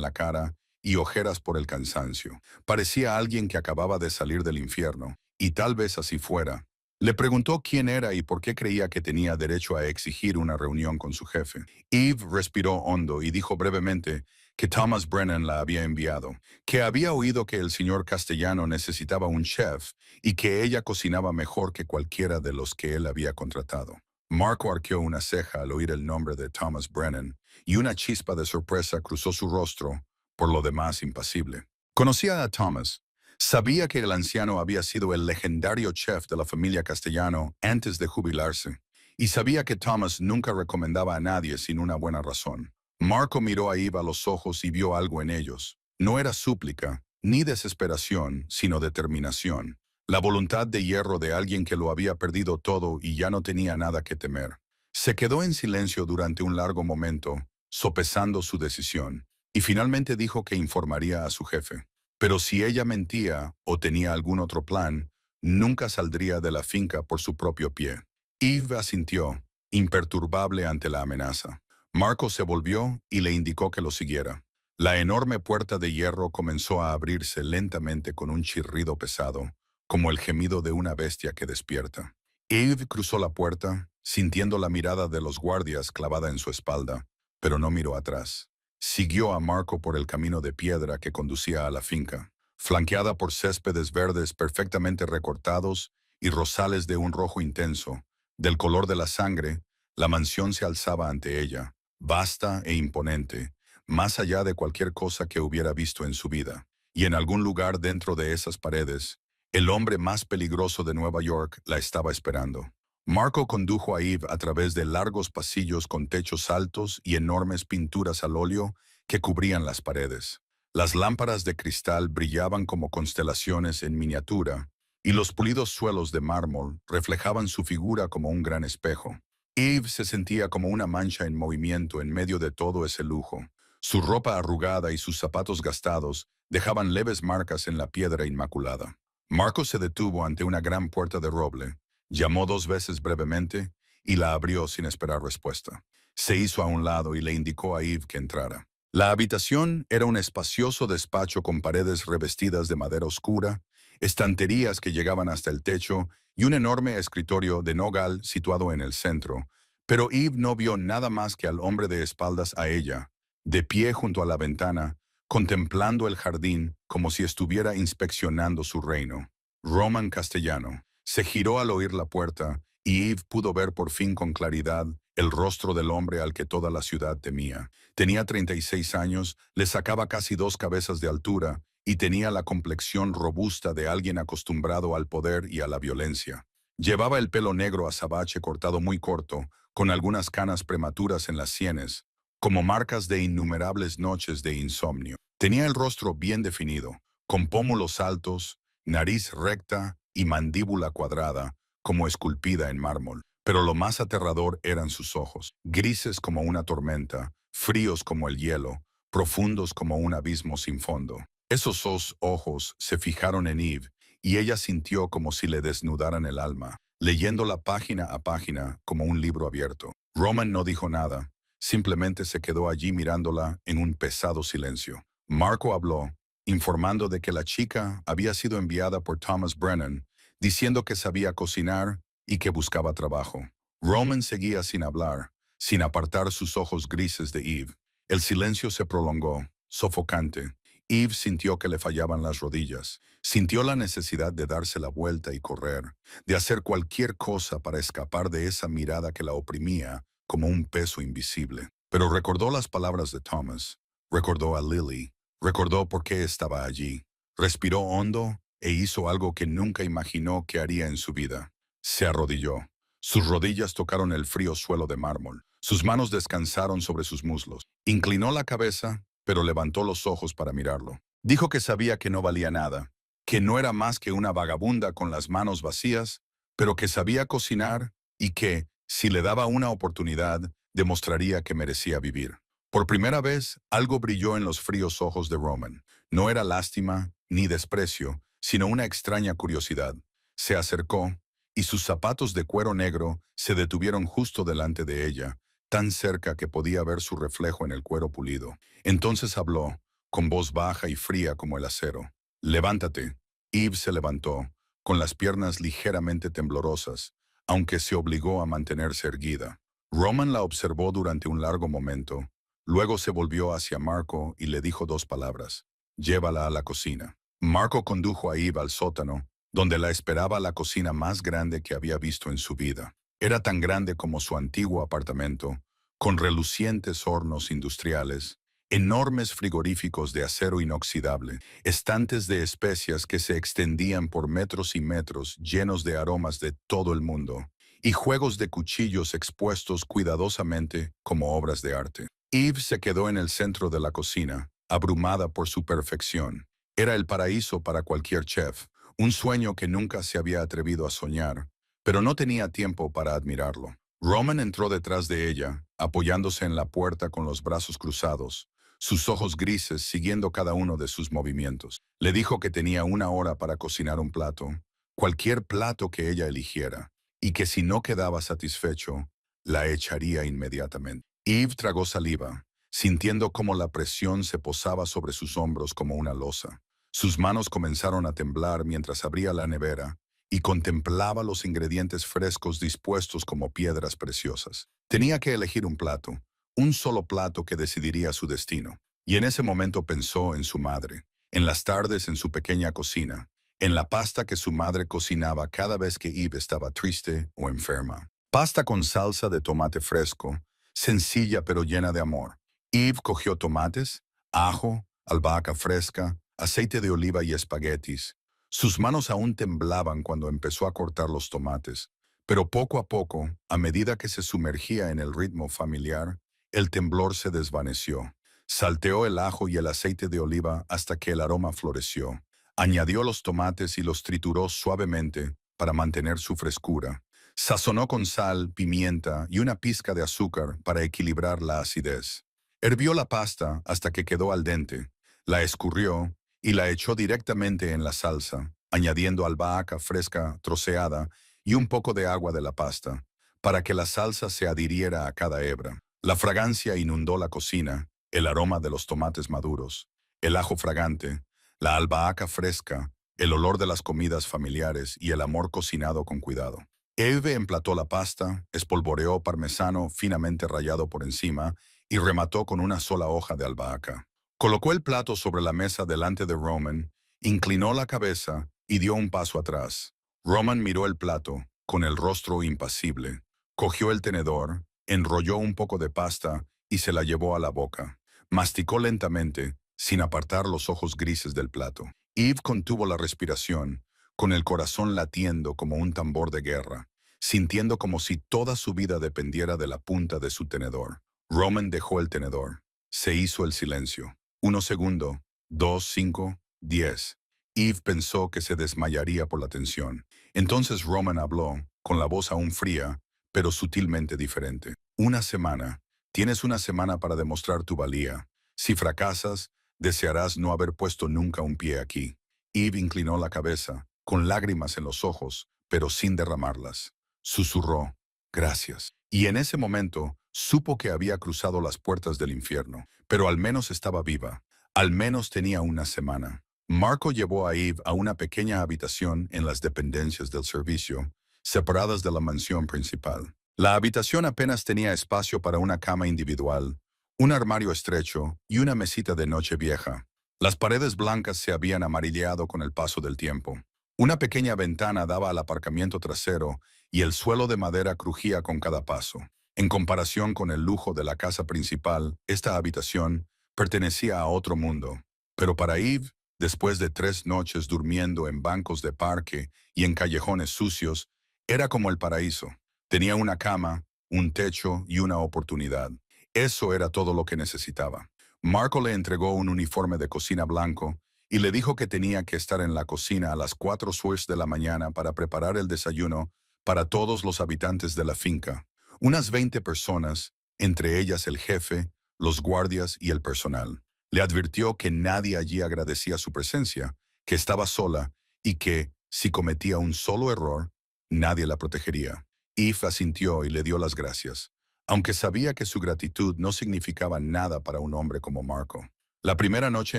la cara y ojeras por el cansancio. Parecía alguien que acababa de salir del infierno, y tal vez así fuera. Le preguntó quién era y por qué creía que tenía derecho a exigir una reunión con su jefe. Eve respiró hondo y dijo brevemente que Thomas Brennan la había enviado, que había oído que el señor Castellano necesitaba un chef y que ella cocinaba mejor que cualquiera de los que él había contratado. Marco arqueó una ceja al oír el nombre de Thomas Brennan, y una chispa de sorpresa cruzó su rostro, por lo demás impasible. Conocía a Thomas. Sabía que el anciano había sido el legendario chef de la familia Castellano antes de jubilarse, y sabía que Thomas nunca recomendaba a nadie sin una buena razón. Marco miró a Eve a los ojos y vio algo en ellos. No era súplica, ni desesperación, sino determinación. La voluntad de hierro de alguien que lo había perdido todo y ya no tenía nada que temer. Se quedó en silencio durante un largo momento, sopesando su decisión, y finalmente dijo que informaría a su jefe. Pero si ella mentía o tenía algún otro plan, nunca saldría de la finca por su propio pie. Eve asintió, imperturbable ante la amenaza. Marco se volvió y le indicó que lo siguiera. La enorme puerta de hierro comenzó a abrirse lentamente con un chirrido pesado, como el gemido de una bestia que despierta. Eve cruzó la puerta, sintiendo la mirada de los guardias clavada en su espalda, pero no miró atrás. Siguió a Marco por el camino de piedra que conducía a la finca, flanqueada por céspedes verdes perfectamente recortados y rosales de un rojo intenso. Del color de la sangre, la mansión se alzaba ante ella, vasta e imponente, más allá de cualquier cosa que hubiera visto en su vida. Y en algún lugar dentro de esas paredes, el hombre más peligroso de Nueva York la estaba esperando. Marco condujo a Eve a través de largos pasillos con techos altos y enormes pinturas al óleo que cubrían las paredes. Las lámparas de cristal brillaban como constelaciones en miniatura, y los pulidos suelos de mármol reflejaban su figura como un gran espejo. Eve se sentía como una mancha en movimiento en medio de todo ese lujo. Su ropa arrugada y sus zapatos gastados dejaban leves marcas en la piedra inmaculada. Marco se detuvo ante una gran puerta de roble, llamó 2 veces brevemente y la abrió sin esperar respuesta. Se hizo a un lado y le indicó a Eve que entrara. La habitación era un espacioso despacho con paredes revestidas de madera oscura, estanterías que llegaban hasta el techo y un enorme escritorio de nogal situado en el centro. Pero Eve no vio nada más que al hombre de espaldas a ella, de pie junto a la ventana, contemplando el jardín como si estuviera inspeccionando su reino. Roman Castellano. Se giró al oír la puerta, y Eve pudo ver por fin con claridad el rostro del hombre al que toda la ciudad temía. Tenía 36 años, le sacaba casi 2 cabezas de altura, y tenía la complexión robusta de alguien acostumbrado al poder y a la violencia. Llevaba el pelo negro azabache cortado muy corto, con algunas canas prematuras en las sienes, como marcas de innumerables noches de insomnio. Tenía el rostro bien definido, con pómulos altos, nariz recta y mandíbula cuadrada, como esculpida en mármol. Pero lo más aterrador eran sus ojos, grises como una tormenta, fríos como el hielo, profundos como un abismo sin fondo. Esos dos ojos se fijaron en Eve, y ella sintió como si le desnudaran el alma, leyéndola página a página como un libro abierto. Roman no dijo nada, simplemente se quedó allí mirándola en un pesado silencio. Marco habló, informando de que la chica había sido enviada por Thomas Brennan, diciendo que sabía cocinar y que buscaba trabajo. Roman seguía sin hablar, sin apartar sus ojos grises de Eve. El silencio se prolongó, sofocante. Eve sintió que le fallaban las rodillas. Sintió la necesidad de darse la vuelta y correr, de hacer cualquier cosa para escapar de esa mirada que la oprimía como un peso invisible. Pero recordó las palabras de Thomas, recordó a Lily, recordó por qué estaba allí. Respiró hondo e hizo algo que nunca imaginó que haría en su vida. Se arrodilló. Sus rodillas tocaron el frío suelo de mármol. Sus manos descansaron sobre sus muslos. Inclinó la cabeza, pero levantó los ojos para mirarlo. Dijo que sabía que no valía nada, que no era más que una vagabunda con las manos vacías, pero que sabía cocinar y que, si le daba una oportunidad, demostraría que merecía vivir. Por primera vez, algo brilló en los fríos ojos de Roman. No era lástima ni desprecio, sino una extraña curiosidad. Se acercó, y sus zapatos de cuero negro se detuvieron justo delante de ella, tan cerca que podía ver su reflejo en el cuero pulido. Entonces habló, con voz baja y fría como el acero. «Levántate». Eve se levantó, con las piernas ligeramente temblorosas, aunque se obligó a mantenerse erguida. Roman la observó durante un largo momento. Luego se volvió hacia Marco y le dijo dos palabras. «Llévala a la cocina». Marco condujo a Eve al sótano, donde la esperaba la cocina más grande que había visto en su vida. Era tan grande como su antiguo apartamento, con relucientes hornos industriales, enormes frigoríficos de acero inoxidable, estantes de especias que se extendían por metros y metros llenos de aromas de todo el mundo, y juegos de cuchillos expuestos cuidadosamente como obras de arte. Eve se quedó en el centro de la cocina, abrumada por su perfección. Era el paraíso para cualquier chef, un sueño que nunca se había atrevido a soñar, pero no tenía tiempo para admirarlo. Roman entró detrás de ella, apoyándose en la puerta con los brazos cruzados, sus ojos grises siguiendo cada uno de sus movimientos. Le dijo que tenía 1 hora para cocinar un plato, cualquier plato que ella eligiera, y que si no quedaba satisfecho, la echaría inmediatamente. Eve tragó saliva, sintiendo cómo la presión se posaba sobre sus hombros como una losa. Sus manos comenzaron a temblar mientras abría la nevera y contemplaba los ingredientes frescos dispuestos como piedras preciosas. Tenía que elegir un solo plato que decidiría su destino. Y en ese momento pensó en su madre, en las tardes en su pequeña cocina, en la pasta que su madre cocinaba cada vez que Eve estaba triste o enferma. Pasta con salsa de tomate fresco, sencilla pero llena de amor. Eve cogió tomates, ajo, albahaca fresca, aceite de oliva y espaguetis. Sus manos aún temblaban cuando empezó a cortar los tomates, pero poco a poco, a medida que se sumergía en el ritmo familiar, el temblor se desvaneció. Salteó el ajo y el aceite de oliva hasta que el aroma floreció. Añadió los tomates y los trituró suavemente para mantener su frescura. Sazonó con sal, pimienta y una pizca de azúcar para equilibrar la acidez. Hirvió la pasta hasta que quedó al dente. La escurrió y la echó directamente en la salsa, añadiendo albahaca fresca troceada y un poco de agua de la pasta, para que la salsa se adhiriera a cada hebra. La fragancia inundó la cocina, el aroma de los tomates maduros, el ajo fragante, la albahaca fresca, el olor de las comidas familiares y el amor cocinado con cuidado. Eve emplató la pasta, espolvoreó parmesano finamente rallado por encima y remató con una sola hoja de albahaca. Colocó el plato sobre la mesa delante de Roman, inclinó la cabeza y dio un paso atrás. Roman miró el plato, con el rostro impasible. Cogió el tenedor, enrolló un poco de pasta y se la llevó a la boca. Masticó lentamente, sin apartar los ojos grises del plato. Eve contuvo la respiración, con el corazón latiendo como un tambor de guerra, sintiendo como si toda su vida dependiera de la punta de su tenedor. Roman dejó el tenedor. Se hizo el silencio. 1 segundo, 2, 5, 10. Eve pensó que se desmayaría por la tensión. Entonces Roman habló, con la voz aún fría, pero sutilmente diferente. 1 semana. Tienes 1 semana para demostrar tu valía. Si fracasas, desearás no haber puesto nunca un pie aquí. Eve inclinó la cabeza, con lágrimas en los ojos, pero sin derramarlas. Susurró, «Gracias». Y en ese momento, supo que había cruzado las puertas del infierno, pero al menos estaba viva. Al menos tenía 1 semana. Marco llevó a Eve a una pequeña habitación en las dependencias del servicio, separadas de la mansión principal. La habitación apenas tenía espacio para una cama individual, un armario estrecho y una mesita de noche vieja. Las paredes blancas se habían amarilleado con el paso del tiempo. Una pequeña ventana daba al aparcamiento trasero y el suelo de madera crujía con cada paso. En comparación con el lujo de la casa principal, esta habitación pertenecía a otro mundo. Pero para Eve, después de 3 noches durmiendo en bancos de parque y en callejones sucios, era como el paraíso. Tenía una cama, un techo y una oportunidad. Eso era todo lo que necesitaba. Marco le entregó un uniforme de cocina blanco y le dijo que tenía que estar en la cocina a las 4 Swiss de la mañana para preparar el desayuno para todos los habitantes de la finca. Unas 20 personas, entre ellas el jefe, los guardias y el personal. Le advirtió que nadie allí agradecía su presencia, que estaba sola y que, si cometía un solo error, nadie la protegería. Eve asintió y le dio las gracias, aunque sabía que su gratitud no significaba nada para un hombre como Marco. La primera noche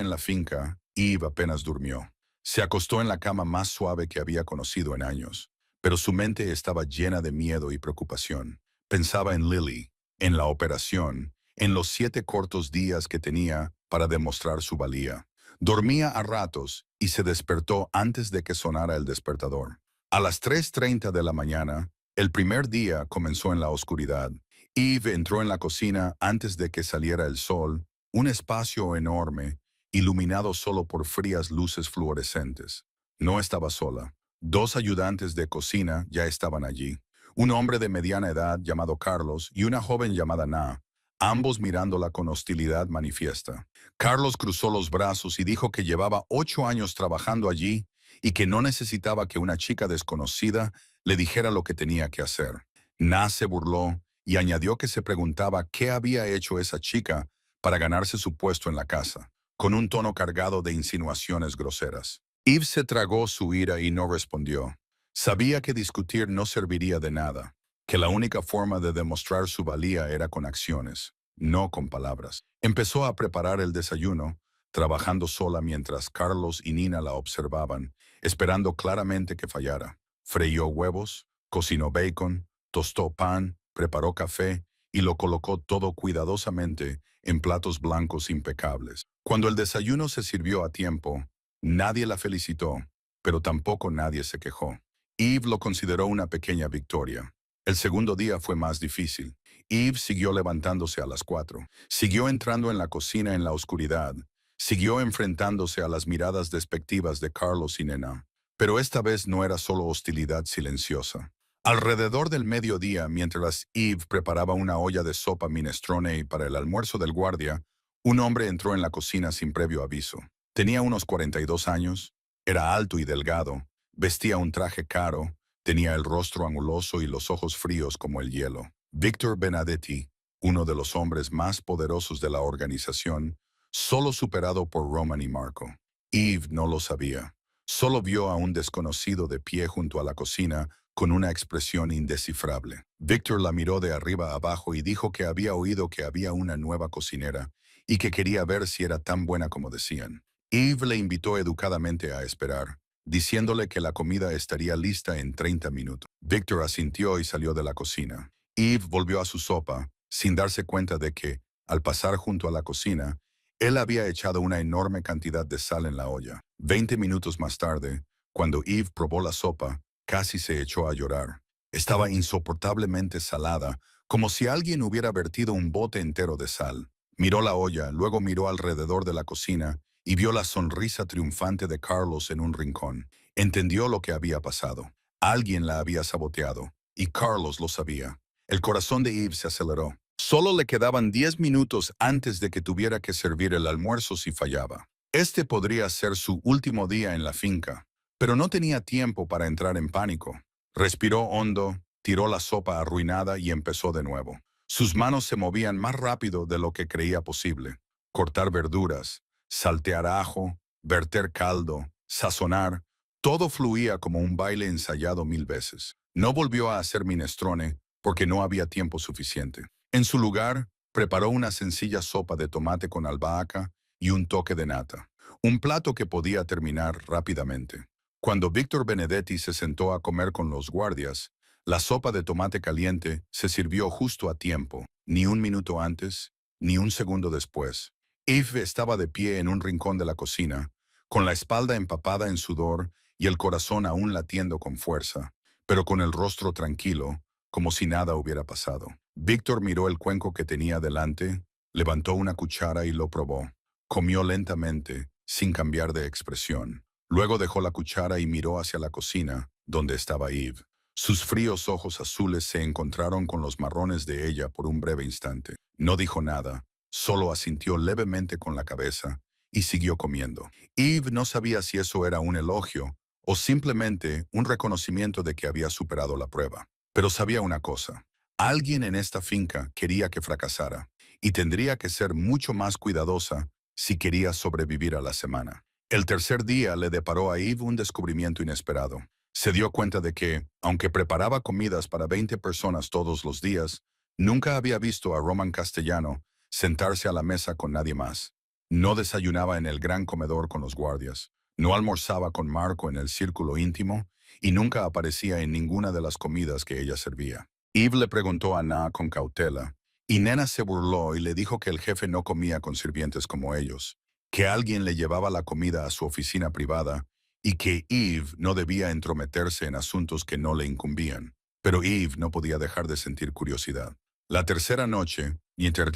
en la finca, Eve apenas durmió. Se acostó en la cama más suave que había conocido en años, pero su mente estaba llena de miedo y preocupación. Pensaba en Lily, en la operación, en los 7 cortos días que tenía para demostrar su valía. Dormía a ratos y se despertó antes de que sonara el despertador. A las 3:30 de la mañana, el primer día comenzó en la oscuridad. Eve entró en la cocina antes de que saliera el sol, un espacio enorme, iluminado solo por frías luces fluorescentes. No estaba sola. 2 ayudantes de cocina ya estaban allí. Un hombre de mediana edad llamado Carlos y una joven llamada Na, ambos mirándola con hostilidad manifiesta. Carlos cruzó los brazos y dijo que llevaba 8 años trabajando allí y que no necesitaba que una chica desconocida le dijera lo que tenía que hacer. Na se burló y añadió que se preguntaba qué había hecho esa chica para ganarse su puesto en la casa, con un tono cargado de insinuaciones groseras. Eve se tragó su ira y no respondió. Sabía que discutir no serviría de nada, que la única forma de demostrar su valía era con acciones, no con palabras. Empezó a preparar el desayuno, trabajando sola mientras Carlos y Nina la observaban, esperando claramente que fallara. Freíó huevos, cocinó bacon, tostó pan, preparó café y lo colocó todo cuidadosamente en platos blancos impecables. Cuando el desayuno se sirvió a tiempo, nadie la felicitó, pero tampoco nadie se quejó. Eve lo consideró una pequeña victoria. El segundo día fue más difícil. Eve siguió levantándose a las 4. Siguió entrando en la cocina en la oscuridad. Siguió enfrentándose a las miradas despectivas de Carlos y Nena. Pero esta vez no era solo hostilidad silenciosa. Alrededor del mediodía, mientras Eve preparaba una olla de sopa minestrone para el almuerzo del guardia, un hombre entró en la cocina sin previo aviso. Tenía unos 42 años, era alto y delgado, vestía un traje caro, tenía el rostro anguloso y los ojos fríos como el hielo. Victor Benedetti, uno de los hombres más poderosos de la organización, solo superado por Roman y Marco. Eve no lo sabía. Solo vio a un desconocido de pie junto a la cocina con una expresión indescifrable. Victor la miró de arriba a abajo y dijo que había oído que había una nueva cocinera y que quería ver si era tan buena como decían. Eve le invitó educadamente a esperar, diciéndole que la comida estaría lista en 30 minutos. Victor asintió y salió de la cocina. Eve volvió a su sopa, sin darse cuenta de que, al pasar junto a la cocina, él había echado una enorme cantidad de sal en la olla. 20 minutos más tarde, cuando Eve probó la sopa, casi se echó a llorar. Estaba insoportablemente salada, como si alguien hubiera vertido un bote entero de sal. Miró la olla, luego miró alrededor de la cocina y vio la sonrisa triunfante de Carlos en un rincón. Entendió lo que había pasado. Alguien la había saboteado, y Carlos lo sabía. El corazón de Eve se aceleró. Solo le quedaban 10 minutos antes de que tuviera que servir el almuerzo si fallaba. Este podría ser su último día en la finca, pero no tenía tiempo para entrar en pánico. Respiró hondo, tiró la sopa arruinada y empezó de nuevo. Sus manos se movían más rápido de lo que creía posible. Cortar verduras, saltear ajo, verter caldo, sazonar, todo fluía como un baile ensayado 1000 veces. No volvió a hacer minestrone porque no había tiempo suficiente. En su lugar, preparó una sencilla sopa de tomate con albahaca y un toque de nata, un plato que podía terminar rápidamente. Cuando Victor Benedetti se sentó a comer con los guardias, la sopa de tomate caliente se sirvió justo a tiempo, ni un minuto antes, ni un segundo después. Eve estaba de pie en un rincón de la cocina, con la espalda empapada en sudor y el corazón aún latiendo con fuerza, pero con el rostro tranquilo, como si nada hubiera pasado. Víctor miró el cuenco que tenía delante, levantó una cuchara y lo probó. Comió lentamente, sin cambiar de expresión. Luego dejó la cuchara y miró hacia la cocina, donde estaba Eve. Sus fríos ojos azules se encontraron con los marrones de ella por un breve instante. No dijo nada, solo asintió levemente con la cabeza y siguió comiendo. Eve no sabía si eso era un elogio o simplemente un reconocimiento de que había superado la prueba. Pero sabía una cosa. Alguien en esta finca quería que fracasara y tendría que ser mucho más cuidadosa si quería sobrevivir a la semana. El tercer día le deparó a Eve un descubrimiento inesperado. Se dio cuenta de que, aunque preparaba comidas para 20 personas todos los días, nunca había visto a Roman Castellano sentarse a la mesa con nadie más. No desayunaba en el gran comedor con los guardias, no almorzaba con Marco en el círculo íntimo y nunca aparecía en ninguna de las comidas que ella servía. Eve le preguntó a Ana con cautela, y Nena se burló y le dijo que el jefe no comía con sirvientes como ellos, que alguien le llevaba la comida a su oficina privada y que Eve no debía entrometerse en asuntos que no le incumbían. Pero Eve no podía dejar de sentir curiosidad. La tercera noche, mientras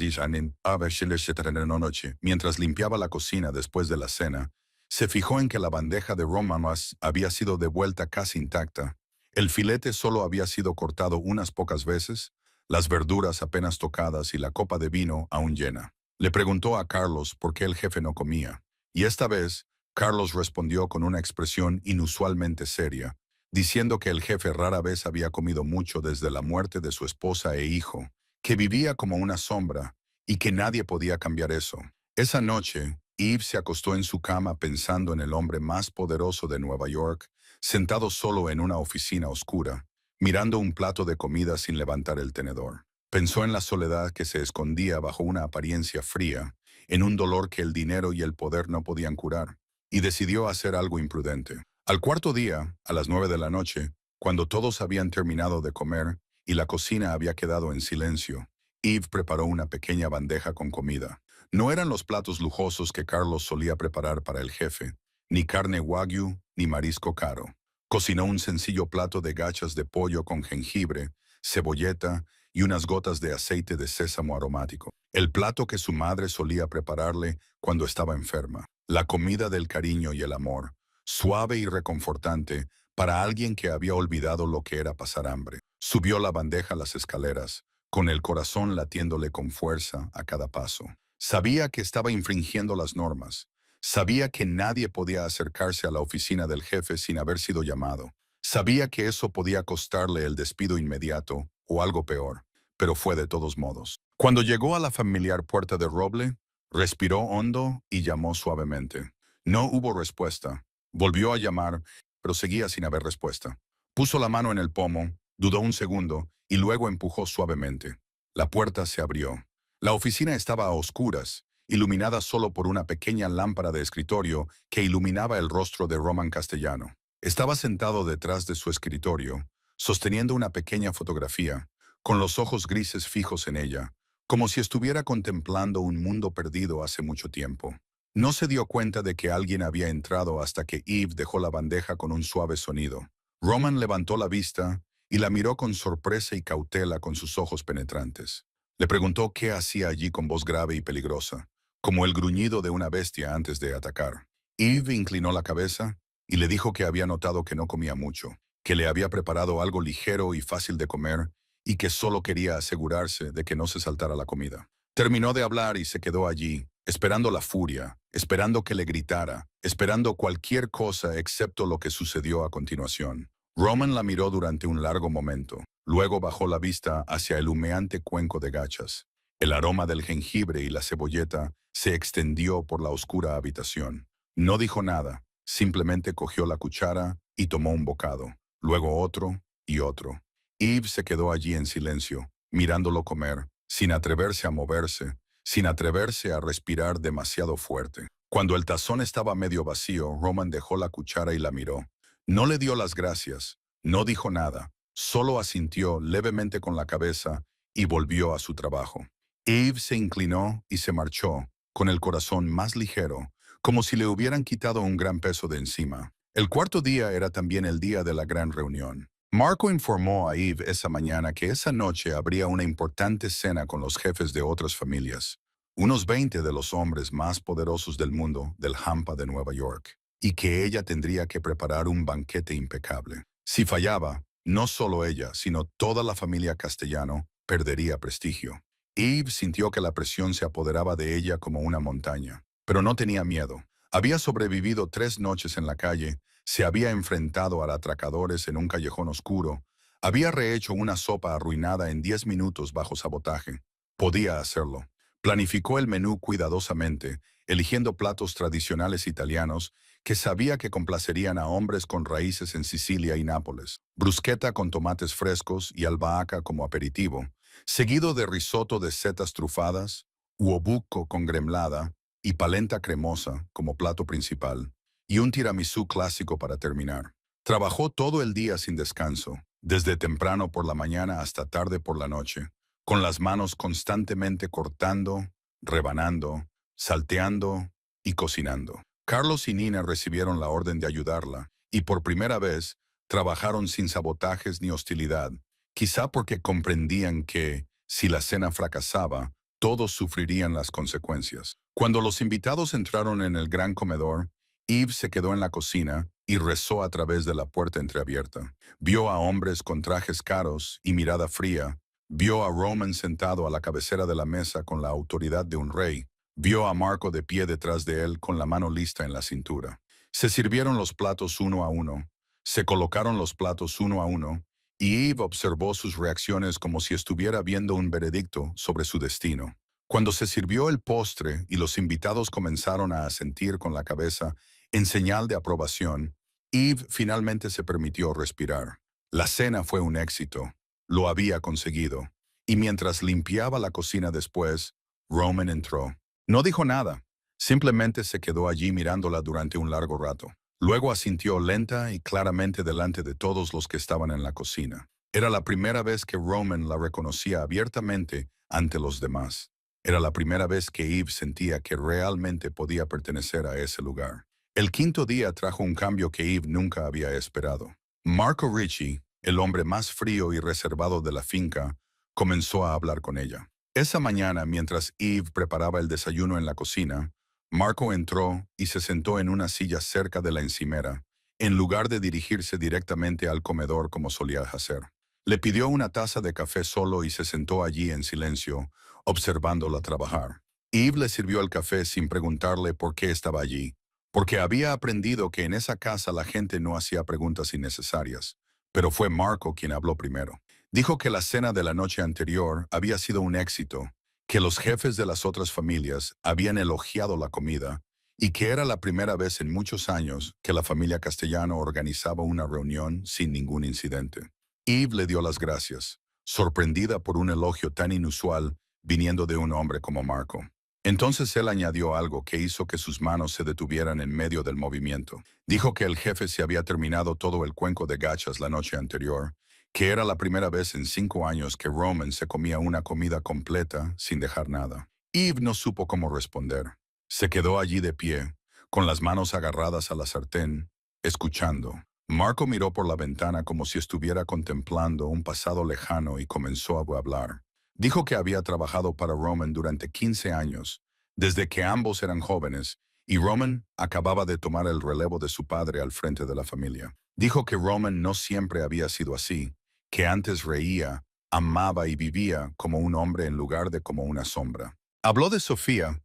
limpiaba la cocina después de la cena, se fijó en que la bandeja de Romanos había sido devuelta casi intacta. El filete solo había sido cortado unas pocas veces, las verduras apenas tocadas y la copa de vino aún llena. Le preguntó a Carlos por qué el jefe no comía, y esta vez Carlos respondió con una expresión inusualmente seria, diciendo que el jefe rara vez había comido mucho desde la muerte de su esposa e hijo, que vivía como una sombra y que nadie podía cambiar eso. Esa noche, Eve se acostó en su cama pensando en el hombre más poderoso de Nueva York, sentado solo en una oficina oscura, mirando un plato de comida sin levantar el tenedor. Pensó en la soledad que se escondía bajo una apariencia fría, en un dolor que el dinero y el poder no podían curar, y decidió hacer algo imprudente. Al cuarto día, a las 9 de la noche, cuando todos habían terminado de comer y la cocina había quedado en silencio, Eve preparó una pequeña bandeja con comida. No eran los platos lujosos que Carlos solía preparar para el jefe, ni carne wagyu, ni marisco caro. Cocinó un sencillo plato de gachas de pollo con jengibre, cebolleta y unas gotas de aceite de sésamo aromático. El plato que su madre solía prepararle cuando estaba enferma. La comida del cariño y el amor, suave y reconfortante para alguien que había olvidado lo que era pasar hambre. Subió la bandeja a las escaleras, con el corazón latiéndole con fuerza a cada paso. Sabía que estaba infringiendo las normas. Sabía que nadie podía acercarse a la oficina del jefe sin haber sido llamado. Sabía que eso podía costarle el despido inmediato o algo peor, pero fue de todos modos. Cuando llegó a la familiar puerta de roble, respiró hondo y llamó suavemente. No hubo respuesta. Volvió a llamar, pero seguía sin haber respuesta. Puso la mano en el pomo, dudó un segundo y luego empujó suavemente. La puerta se abrió. La oficina estaba a oscuras, iluminada solo por una pequeña lámpara de escritorio que iluminaba el rostro de Roman Castellano. Estaba sentado detrás de su escritorio, sosteniendo una pequeña fotografía, con los ojos grises fijos en ella, como si estuviera contemplando un mundo perdido hace mucho tiempo. No se dio cuenta de que alguien había entrado hasta que Eve dejó la bandeja con un suave sonido. Roman levantó la vista y la miró con sorpresa y cautela con sus ojos penetrantes. Le preguntó qué hacía allí con voz grave y peligrosa, como el gruñido de una bestia antes de atacar. Eve inclinó la cabeza y le dijo que había notado que no comía mucho, que le había preparado algo ligero y fácil de comer y que solo quería asegurarse de que no se saltara la comida. Terminó de hablar y se quedó allí, esperando la furia, esperando que le gritara, esperando cualquier cosa excepto lo que sucedió a continuación. Roman la miró durante un largo momento. Luego bajó la vista hacia el humeante cuenco de gachas. El aroma del jengibre y la cebolleta se extendió por la oscura habitación. No dijo nada, simplemente cogió la cuchara y tomó un bocado, luego otro y otro. Eve se quedó allí en silencio, mirándolo comer, sin atreverse a moverse, sin atreverse a respirar demasiado fuerte. Cuando el tazón estaba medio vacío, Roman dejó la cuchara y la miró. No le dio las gracias, no dijo nada, solo asintió levemente con la cabeza y volvió a su trabajo. Eve se inclinó y se marchó, con el corazón más ligero, como si le hubieran quitado un gran peso de encima. El cuarto día era también el día de la gran reunión. Marco informó a Eve esa mañana que esa noche habría una importante cena con los jefes de otras familias, unos 20 de los hombres más poderosos del mundo del Hampa de Nueva York, y que ella tendría que preparar un banquete impecable. Si fallaba, no solo ella, sino toda la familia Castellano perdería prestigio. Eve sintió que la presión se apoderaba de ella como una montaña, pero no tenía miedo. Había sobrevivido 3 noches en la calle, se había enfrentado a atracadores en un callejón oscuro, había rehecho una sopa arruinada en 10 minutos bajo sabotaje. Podía hacerlo. Planificó el menú cuidadosamente, eligiendo platos tradicionales italianos que sabía que complacerían a hombres con raíces en Sicilia y Nápoles. Bruschetta con tomates frescos y albahaca como aperitivo, seguido de risotto de setas trufadas, uobuco con gremlada y palenta cremosa como plato principal, y un tiramisú clásico para terminar. Trabajó todo el día sin descanso, desde temprano por la mañana hasta tarde por la noche, con las manos constantemente cortando, rebanando, salteando y cocinando. Carlos y Nina recibieron la orden de ayudarla, y por primera vez trabajaron sin sabotajes ni hostilidad, quizá porque comprendían que, si la cena fracasaba, todos sufrirían las consecuencias. Cuando los invitados entraron en el gran comedor, Eve se quedó en la cocina y rezó a través de la puerta entreabierta. Vio a hombres con trajes caros y mirada fría. Vio a Roman sentado a la cabecera de la mesa con la autoridad de un rey. Vio a Marco de pie detrás de él con la mano lista en la cintura. Se sirvieron los platos uno a uno. Se colocaron los platos uno a uno, y Eve observó sus reacciones como si estuviera viendo un veredicto sobre su destino. Cuando se sirvió el postre y los invitados comenzaron a asentir con la cabeza en señal de aprobación, Eve finalmente se permitió respirar. La cena fue un éxito. Lo había conseguido. Y mientras limpiaba la cocina después, Roman entró. No dijo nada. Simplemente se quedó allí mirándola durante un largo rato. Luego asintió lenta y claramente delante de todos los que estaban en la cocina. Era la primera vez que Roman la reconocía abiertamente ante los demás. Era la primera vez que Eve sentía que realmente podía pertenecer a ese lugar. El quinto día trajo un cambio que Eve nunca había esperado. Marco Ricci, el hombre más frío y reservado de la finca, comenzó a hablar con ella. Esa mañana, mientras Eve preparaba el desayuno en la cocina, Marco entró y se sentó en una silla cerca de la encimera, en lugar de dirigirse directamente al comedor como solía hacer. Le pidió una taza de café solo y se sentó allí en silencio, observándola trabajar. Eve le sirvió el café sin preguntarle por qué estaba allí, porque había aprendido que en esa casa la gente no hacía preguntas innecesarias. Pero fue Marco quien habló primero. Dijo que la cena de la noche anterior había sido un éxito, que los jefes de las otras familias habían elogiado la comida y que era la primera vez en muchos años que la familia Castellano organizaba una reunión sin ningún incidente. Eve le dio las gracias, sorprendida por un elogio tan inusual viniendo de un hombre como Marco. Entonces él añadió algo que hizo que sus manos se detuvieran en medio del movimiento. Dijo que el jefe se había terminado todo el cuenco de gachas la noche anterior, que era la primera vez en 5 años que Roman se comía una comida completa sin dejar nada. Eve no supo cómo responder. Se quedó allí de pie, con las manos agarradas a la sartén, escuchando. Marco miró por la ventana como si estuviera contemplando un pasado lejano y comenzó a hablar. Dijo que había trabajado para Roman durante 15 años, desde que ambos eran jóvenes, y Roman acababa de tomar el relevo de su padre al frente de la familia. Dijo que Roman no siempre había sido así, que antes reía, amaba y vivía como un hombre en lugar de como una sombra. Habló de Sofía,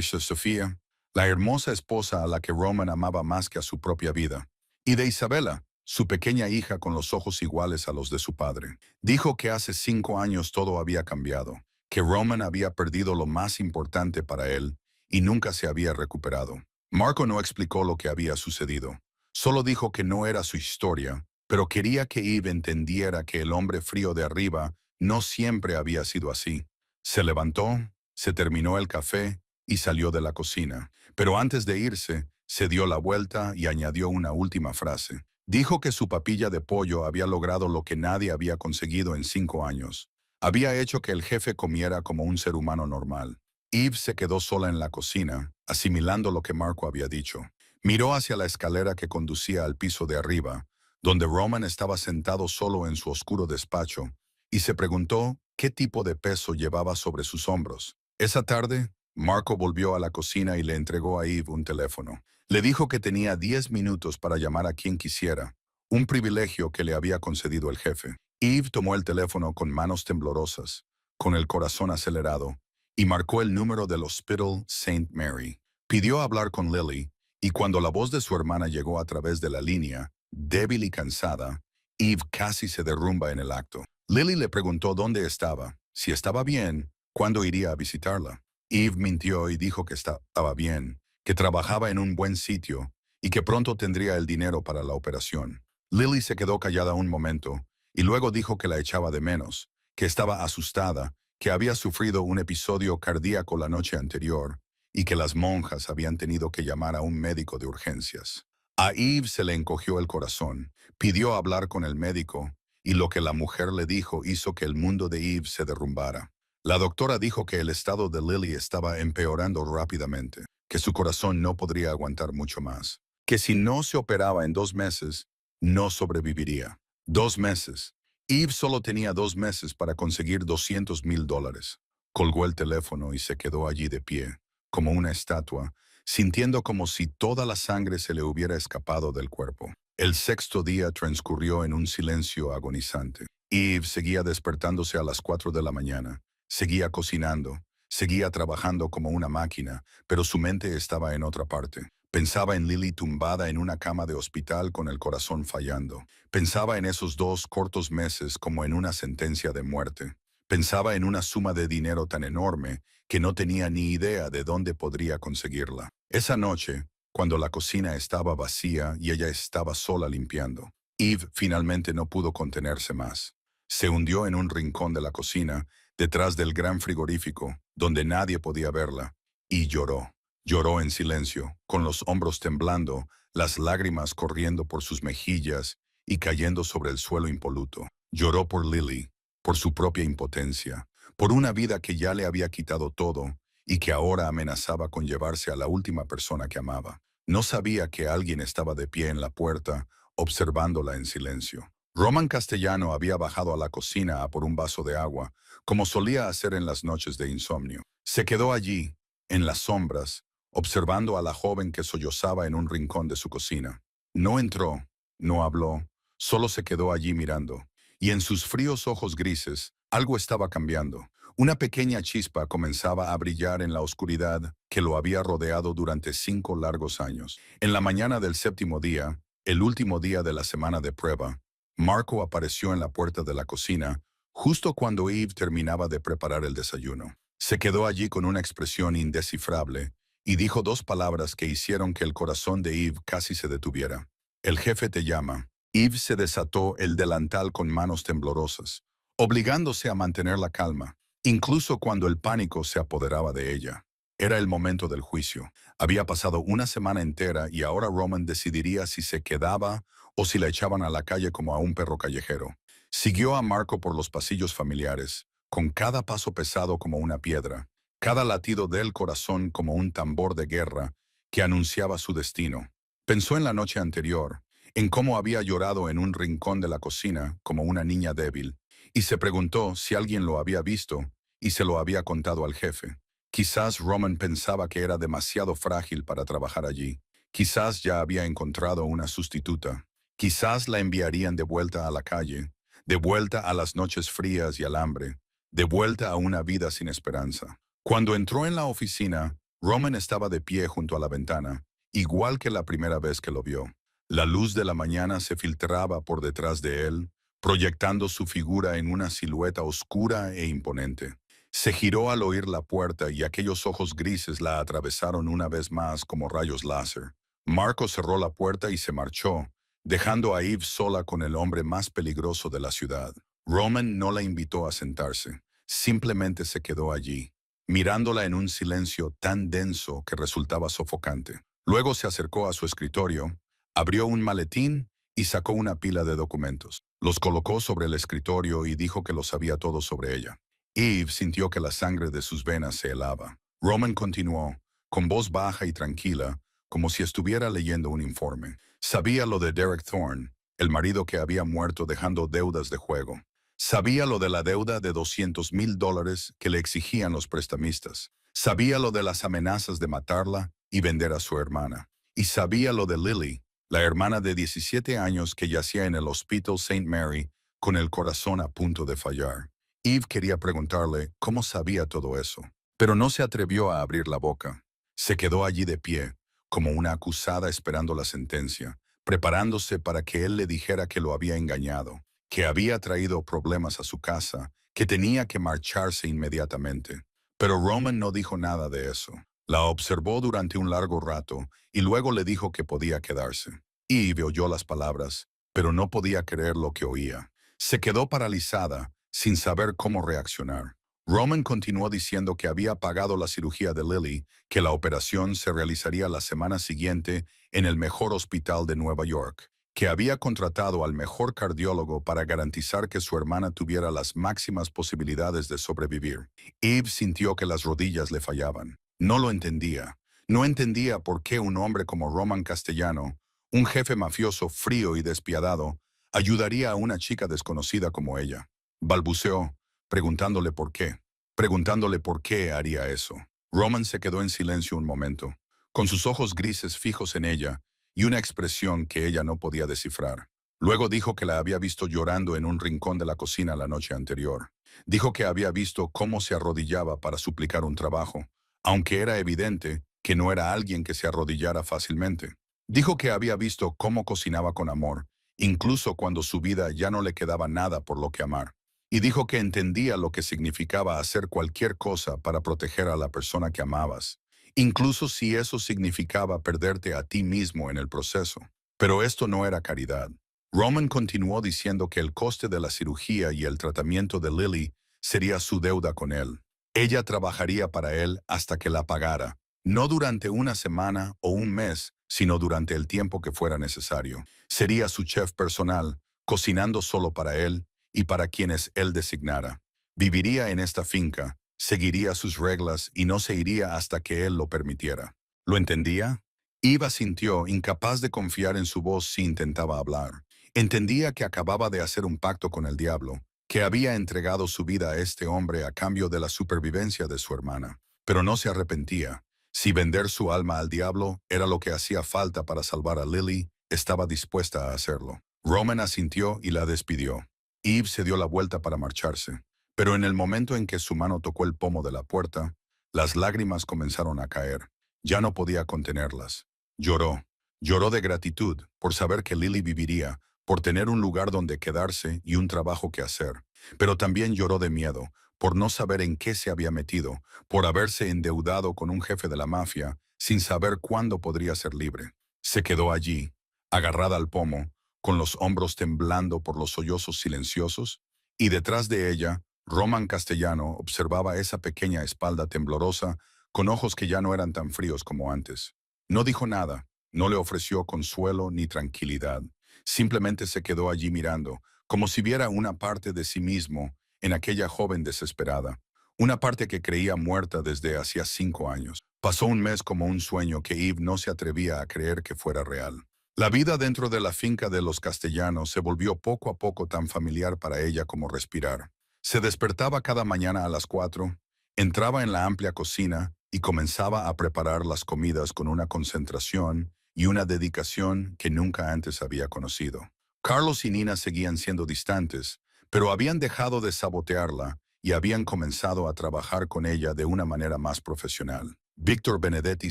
Sofía, la hermosa esposa a la que Roman amaba más que a su propia vida, y de Isabela, su pequeña hija con los ojos iguales a los de su padre. Dijo que hace 5 años todo había cambiado, que Roman había perdido lo más importante para él y nunca se había recuperado. Marco no explicó lo que había sucedido. Solo dijo que no era su historia, pero quería que Eve entendiera que el hombre frío de arriba no siempre había sido así. Se levantó, se terminó el café y salió de la cocina. Pero antes de irse, se dio la vuelta y añadió una última frase. Dijo que su papilla de pollo había logrado lo que nadie había conseguido en 5 años. Había hecho que el jefe comiera como un ser humano normal. Eve se quedó sola en la cocina, asimilando lo que Marco había dicho. Miró hacia la escalera que conducía al piso de arriba, donde Roman estaba sentado solo en su oscuro despacho, y se preguntó qué tipo de peso llevaba sobre sus hombros. Esa tarde, Marco volvió a la cocina y le entregó a Eve un teléfono. Le dijo que tenía 10 minutos para llamar a quien quisiera, un privilegio que le había concedido el jefe. Eve tomó el teléfono con manos temblorosas, con el corazón acelerado, y marcó el número del Hospital St. Mary. Pidió hablar con Lily, y cuando la voz de su hermana llegó a través de la línea, débil y cansada, Eve casi se derrumba en el acto. Lily le preguntó dónde estaba, si estaba bien, cuándo iría a visitarla. Eve mintió y dijo que estaba bien, que trabajaba en un buen sitio y que pronto tendría el dinero para la operación. Lily se quedó callada un momento y luego dijo que la echaba de menos, que estaba asustada, que había sufrido un episodio cardíaco la noche anterior y que las monjas habían tenido que llamar a un médico de urgencias. A Eve se le encogió el corazón, pidió hablar con el médico y lo que la mujer le dijo hizo que el mundo de Eve se derrumbara. La doctora dijo que el estado de Lily estaba empeorando rápidamente, que su corazón no podría aguantar mucho más, que si no se operaba en 2 meses, no sobreviviría. 2 meses. Eve solo tenía 2 meses para conseguir $200,000. Colgó el teléfono y se quedó allí de pie, como una estatua, sintiendo como si toda la sangre se le hubiera escapado del cuerpo. El sexto día transcurrió en un silencio agonizante. Eve seguía despertándose a las 4 de la mañana. Seguía cocinando, seguía trabajando como una máquina, pero su mente estaba en otra parte. Pensaba en Lily tumbada en una cama de hospital con el corazón fallando. Pensaba en esos 2 cortos meses como en una sentencia de muerte. Pensaba en una suma de dinero tan enorme que no tenía ni idea de dónde podría conseguirla. Esa noche, cuando la cocina estaba vacía y ella estaba sola limpiando, Eve finalmente no pudo contenerse más. Se hundió en un rincón de la cocina detrás del gran frigorífico, donde nadie podía verla, y lloró. Lloró en silencio, con los hombros temblando, las lágrimas corriendo por sus mejillas y cayendo sobre el suelo impoluto. Lloró por Lily, por su propia impotencia, por una vida que ya le había quitado todo y que ahora amenazaba con llevarse a la última persona que amaba. No sabía que alguien estaba de pie en la puerta, observándola en silencio. Roman Castellano había bajado a la cocina a por un vaso de agua, como solía hacer en las noches de insomnio. Se quedó allí, en las sombras, observando a la joven que sollozaba en un rincón de su cocina. No entró, no habló, solo se quedó allí mirando. Y en sus fríos ojos grises, algo estaba cambiando. Una pequeña chispa comenzaba a brillar en la oscuridad que lo había rodeado durante 5 largos años. En la mañana del séptimo día, el último día de la semana de prueba, Marco apareció en la puerta de la cocina justo cuando Eve terminaba de preparar el desayuno. Se quedó allí con una expresión indescifrable y dijo 2 palabras que hicieron que el corazón de Eve casi se detuviera. El jefe te llama. Eve se desató el delantal con manos temblorosas, obligándose a mantener la calma, incluso cuando el pánico se apoderaba de ella. Era el momento del juicio. Había pasado una semana entera y ahora Roman decidiría si se quedaba o si la echaban a la calle como a un perro callejero. Siguió a Marco por los pasillos familiares, con cada paso pesado como una piedra, cada latido del corazón como un tambor de guerra que anunciaba su destino. Pensó en la noche anterior, en cómo había llorado en un rincón de la cocina como una niña débil, y se preguntó si alguien lo había visto y se lo había contado al jefe. Quizás Roman pensaba que era demasiado frágil para trabajar allí. Quizás ya había encontrado una sustituta. Quizás la enviarían de vuelta a la calle, de vuelta a las noches frías y al hambre, de vuelta a una vida sin esperanza. Cuando entró en la oficina, Roman estaba de pie junto a la ventana, igual que la primera vez que lo vio. La luz de la mañana se filtraba por detrás de él, proyectando su figura en una silueta oscura e imponente. Se giró al oír la puerta y aquellos ojos grises la atravesaron una vez más como rayos láser. Marco cerró la puerta y se marchó, dejando a Eve sola con el hombre más peligroso de la ciudad. Roman no la invitó a sentarse, simplemente se quedó allí, mirándola en un silencio tan denso que resultaba sofocante. Luego se acercó a su escritorio, abrió un maletín y sacó una pila de documentos. Los colocó sobre el escritorio y dijo que lo sabía todo sobre ella. Eve sintió que la sangre de sus venas se helaba. Roman continuó, con voz baja y tranquila, como si estuviera leyendo un informe. Sabía lo de Derek Thorne, el marido que había muerto dejando deudas de juego. Sabía lo de la deuda de $200,000 que le exigían los prestamistas. Sabía lo de las amenazas de matarla y vender a su hermana. Y sabía lo de Lily, la hermana de 17 años que yacía en el Hospital St. Mary con el corazón a punto de fallar. Eve quería preguntarle cómo sabía todo eso, pero no se atrevió a abrir la boca. Se quedó allí de pie, como una acusada esperando la sentencia, preparándose para que él le dijera que lo había engañado, que había traído problemas a su casa, que tenía que marcharse inmediatamente. Pero Roman no dijo nada de eso. La observó durante un largo rato y luego le dijo que podía quedarse. Eve oyó las palabras, pero no podía creer lo que oía. Se quedó paralizada, sin saber cómo reaccionar. Roman continuó diciendo que había pagado la cirugía de Lily, que la operación se realizaría la semana siguiente en el mejor hospital de Nueva York, que había contratado al mejor cardiólogo para garantizar que su hermana tuviera las máximas posibilidades de sobrevivir. Eve sintió que las rodillas le fallaban. No lo entendía. No entendía por qué un hombre como Roman Castellano, un jefe mafioso frío y despiadado, ayudaría a una chica desconocida como ella. Balbuceó, preguntándole por qué haría eso. Roman se quedó en silencio un momento, con sus ojos grises fijos en ella y una expresión que ella no podía descifrar. Luego dijo que la había visto llorando en un rincón de la cocina la noche anterior. Dijo que había visto cómo se arrodillaba para suplicar un trabajo, aunque era evidente que no era alguien que se arrodillara fácilmente. Dijo que había visto cómo cocinaba con amor, incluso cuando su vida ya no le quedaba nada por lo que amar. Y dijo que entendía lo que significaba hacer cualquier cosa para proteger a la persona que amabas, incluso si eso significaba perderte a ti mismo en el proceso. Pero esto no era caridad. Roman continuó diciendo que el coste de la cirugía y el tratamiento de Lily sería su deuda con él. Ella trabajaría para él hasta que la pagara, no durante una semana o un mes, sino durante el tiempo que fuera necesario. Sería su chef personal, cocinando solo para él y para quienes él designara. Viviría en esta finca, seguiría sus reglas y no se iría hasta que él lo permitiera. ¿Lo entendía? Eva sintió incapaz de confiar en su voz si intentaba hablar. Entendía que acababa de hacer un pacto con el diablo, que había entregado su vida a este hombre a cambio de la supervivencia de su hermana. Pero no se arrepentía. Si vender su alma al diablo era lo que hacía falta para salvar a Lily, estaba dispuesta a hacerlo. Roman asintió y la despidió. Eve se dio la vuelta para marcharse, pero en el momento en que su mano tocó el pomo de la puerta, las lágrimas comenzaron a caer. Ya no podía contenerlas. Lloró. Lloró de gratitud por saber que Lily viviría, por tener un lugar donde quedarse y un trabajo que hacer. Pero también lloró de miedo, por no saber en qué se había metido, por haberse endeudado con un jefe de la mafia, sin saber cuándo podría ser libre. Se quedó allí, agarrada al pomo, con los hombros temblando por los sollozos silenciosos, y detrás de ella, Roman Castellano observaba esa pequeña espalda temblorosa, con ojos que ya no eran tan fríos como antes. No dijo nada, no le ofreció consuelo ni tranquilidad. Simplemente se quedó allí mirando, como si viera una parte de sí mismo en aquella joven desesperada, una parte que creía muerta desde hacía 5 años. Pasó un mes como un sueño que Eve no se atrevía a creer que fuera real. La vida dentro de la finca de los Castellanos se volvió poco a poco tan familiar para ella como respirar. Se despertaba cada mañana a las 4, entraba en la amplia cocina y comenzaba a preparar las comidas con una concentración y una dedicación que nunca antes había conocido. Carlos y Nina seguían siendo distantes, pero habían dejado de sabotearla y habían comenzado a trabajar con ella de una manera más profesional. Víctor Benedetti